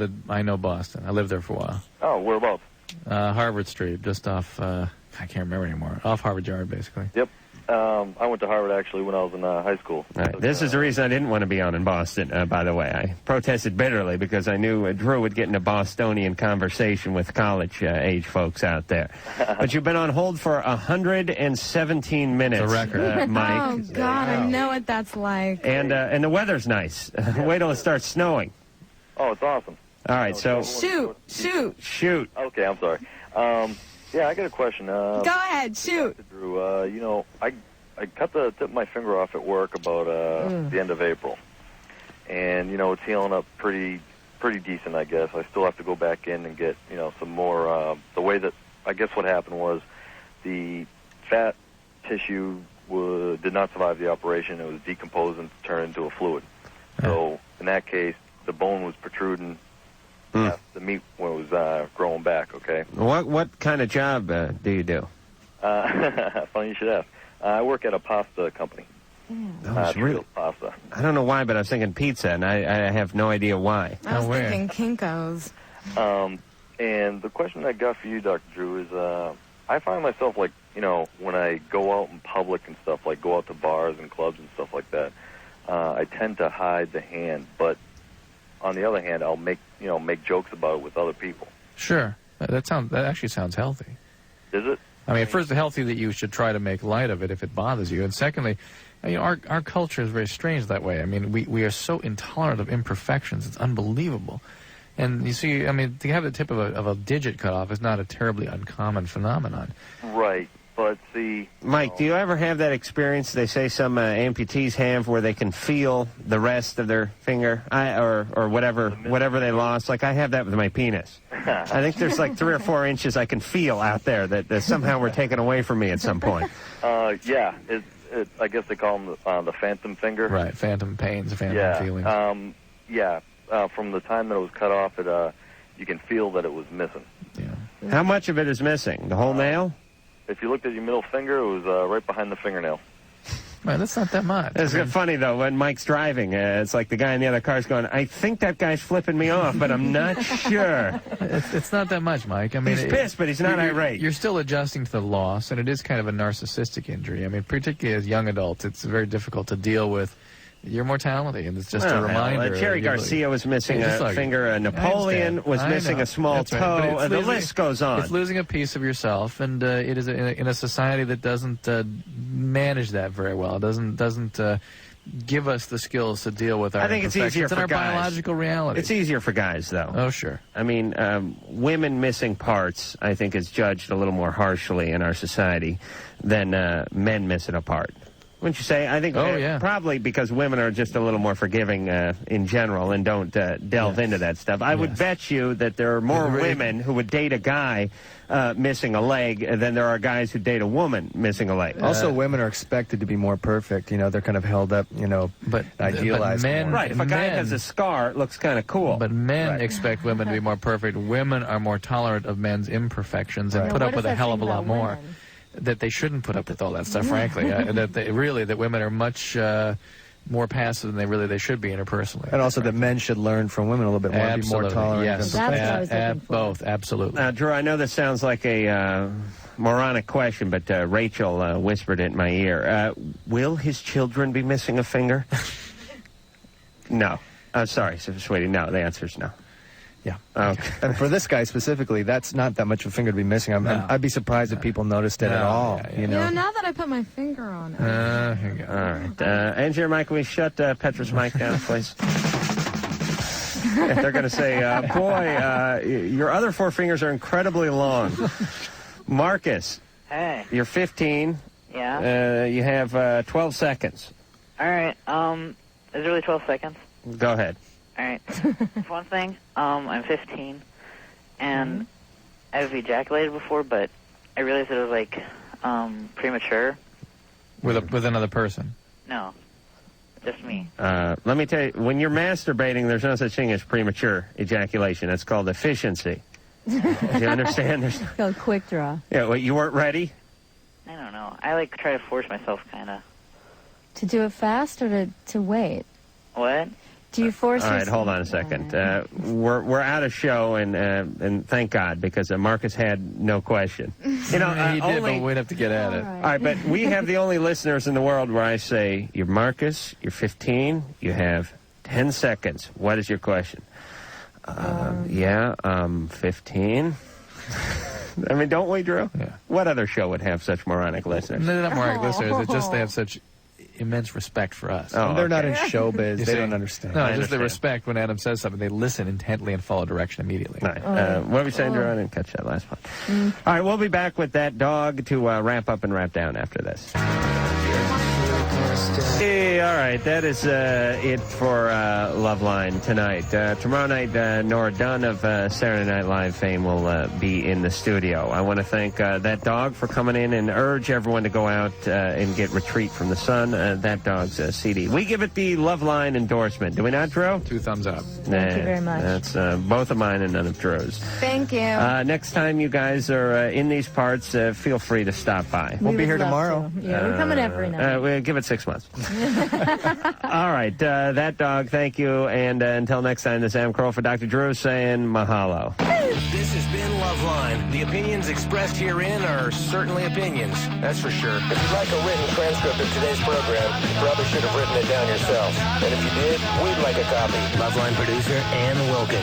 Boston. I lived there for a while. Oh, whereabouts? Harvard Street, just off, I can't remember anymore. Off Harvard Yard, basically. Yep. I went to Harvard, actually, when I was in high school. Right. This is the reason I didn't want to be on in Boston, by the way. I protested bitterly because I knew Drew would get in a Bostonian conversation with college-age folks out there. But you've been on hold for 117 minutes, it's a record. Mike. Oh, God, I know what that's like. And the weather's nice. Wait till it starts snowing. Oh, it's awesome. All right, so... Shoot. Okay, I'm sorry. Yeah, I got a question. Go ahead, shoot. Drew, I cut the tip of my finger off at work about the end of April. And, it's healing up pretty decent, I guess. I still have to go back in and get, some more... the way that, I guess what happened was the fat tissue did not survive the operation. It was decomposed and turned into a fluid. So, in that case, the bone was protruding. The meat was growing back, okay? What kind of job do you do? Funny you should ask. I work at a pasta company. It's real pasta. I don't know why, but I was thinking pizza, and I have no idea why. I was thinking Kinko's. And the question I got for you, Dr. Drew, is I find myself, like, when I go out in public and stuff, like go out to bars and clubs and stuff like that, I tend to hide the hand, but on the other hand, I'll make jokes about it with other people. Sure. That actually sounds healthy. Is it? I mean, first, healthy that you should try to make light of it if it bothers you. And secondly, our culture is very strange that way. I mean, we are so intolerant of imperfections. It's unbelievable. And you see, I mean, to have the tip of a digit cut off is not a terribly uncommon phenomenon. Right. But see... Mike, do you ever have that experience they say some amputees have where they can feel the rest of their finger or whatever they lost? Like, I have that with my penis. I think there's like 3 or 4 inches I can feel out there that somehow were taken away from me at some point. Yeah. I guess they call them the phantom finger. Right, phantom pains, phantom feelings. From the time that it was cut off, you can feel that it was missing. Yeah. How much of it is missing? The whole nail? If you looked at your middle finger, it was right behind the fingernail. Man, that's not that much. It's funny, though, when Mike's driving, it's like the guy in the other car's going, I think that guy's flipping me off, but I'm not sure. It's not that much, Mike. I mean, he's pissed, but he's not irate. You're still adjusting to the loss, and it is kind of a narcissistic injury. I mean, particularly as young adults, it's very difficult to deal with your mortality, and it's just a reminder. Jerry Garcia was missing a finger. Napoleon was missing a small toe. Right. The list goes on. It's losing a piece of yourself, and it is in a society that doesn't manage that very well. Doesn't give us the skills to deal with our imperfections. I think it's easier for our guys. Biological reality. It's easier for guys, though. Oh, sure. I mean, women missing parts, I think, is judged a little more harshly in our society than men missing a part. Wouldn't you say? I think probably because women are just a little more forgiving in general and don't delve into that stuff. I would bet you that there are more women who would date a guy missing a leg than there are guys who date a woman missing a leg. Also, women are expected to be more perfect. They're kind of held up, but idealized. But men, more. Right, if a guy has a scar, it looks kind of cool. But men expect women to be more perfect. Women are more tolerant of men's imperfections and put up with a hell of a lot more. That they shouldn't put up with all that stuff, frankly. That women are much more passive than they should be interpersonally. And also that men should learn from women a little bit more, absolutely. Be more tolerant. Yes, that's what I was looking for. Both, absolutely. Now, Drew, I know this sounds like a moronic question, but Rachel whispered it in my ear. Will his children be missing a finger? No. Sorry, sweetie. No, the answer is no. Yeah. Okay. And for this guy specifically, that's not that much of a finger to be missing. I'd be surprised if people noticed it at all. Now that I put my finger on it. Here you go. All right. Engineer Mike, can we shut Petra's mic down, please? They're going to say, boy, your other 4 fingers are incredibly long. Marcus. Hey. You're 15. Yeah. You have 12 seconds. All right. Is it really 12 seconds? Go ahead. All right. For one thing, I'm 15, and I've ejaculated before, but I realized it was, like, premature. With another person? No. Just me. Let me tell you, when you're masturbating, there's no such thing as premature ejaculation. That's called efficiency. Do you understand? It's called quick draw. Yeah, well, you weren't ready? I don't know. I, like, try to force myself, kind of. To do it fast or to wait? What? Do you force All right, yourself? hold on a second. We're out of show, and thank God, because Marcus had no question. You know, he did, but we'd have to get at it. All right, but we have the only listeners in the world where I say, you're Marcus, you're 15, you have 10 seconds. What is your question? 15. I mean, don't we, Drew? Yeah. What other show would have such moronic listeners? They're not moronic listeners. It's just they have such immense respect for us. Oh, They're not in showbiz. You They see? don't understand. No, just the respect when Adam says something. They listen intently and follow direction immediately. Right. What were we saying, Drew? I didn't catch that last one. All right, we'll be back with that dog to wrap up and wrap down after this. Hey, all right, that is it for Loveline tonight. Tomorrow night, Nora Dunn of Saturday Night Live fame will be in the studio. I want to thank that dog for coming in and urge everyone to go out and get Retreat from the Sun, that dog's CD. We give it the Loveline endorsement. Do we not, Drew? 2 thumbs up. Thank you very much. That's both of mine and none of Drew's. Thank you. Next time you guys are in these parts, feel free to stop by. We would love to. Yeah, we're coming every night. We'll give it 6 months. All right, that dog, thank you. And until next time, this is Adam Carolla for Dr. Drew saying mahalo. This has been Loveline. The opinions expressed herein are certainly opinions, that's for sure. If you'd like a written transcript of today's program, you probably should have written it down yourself. And if you did, we'd like a copy. Loveline producer Ann Wilkins.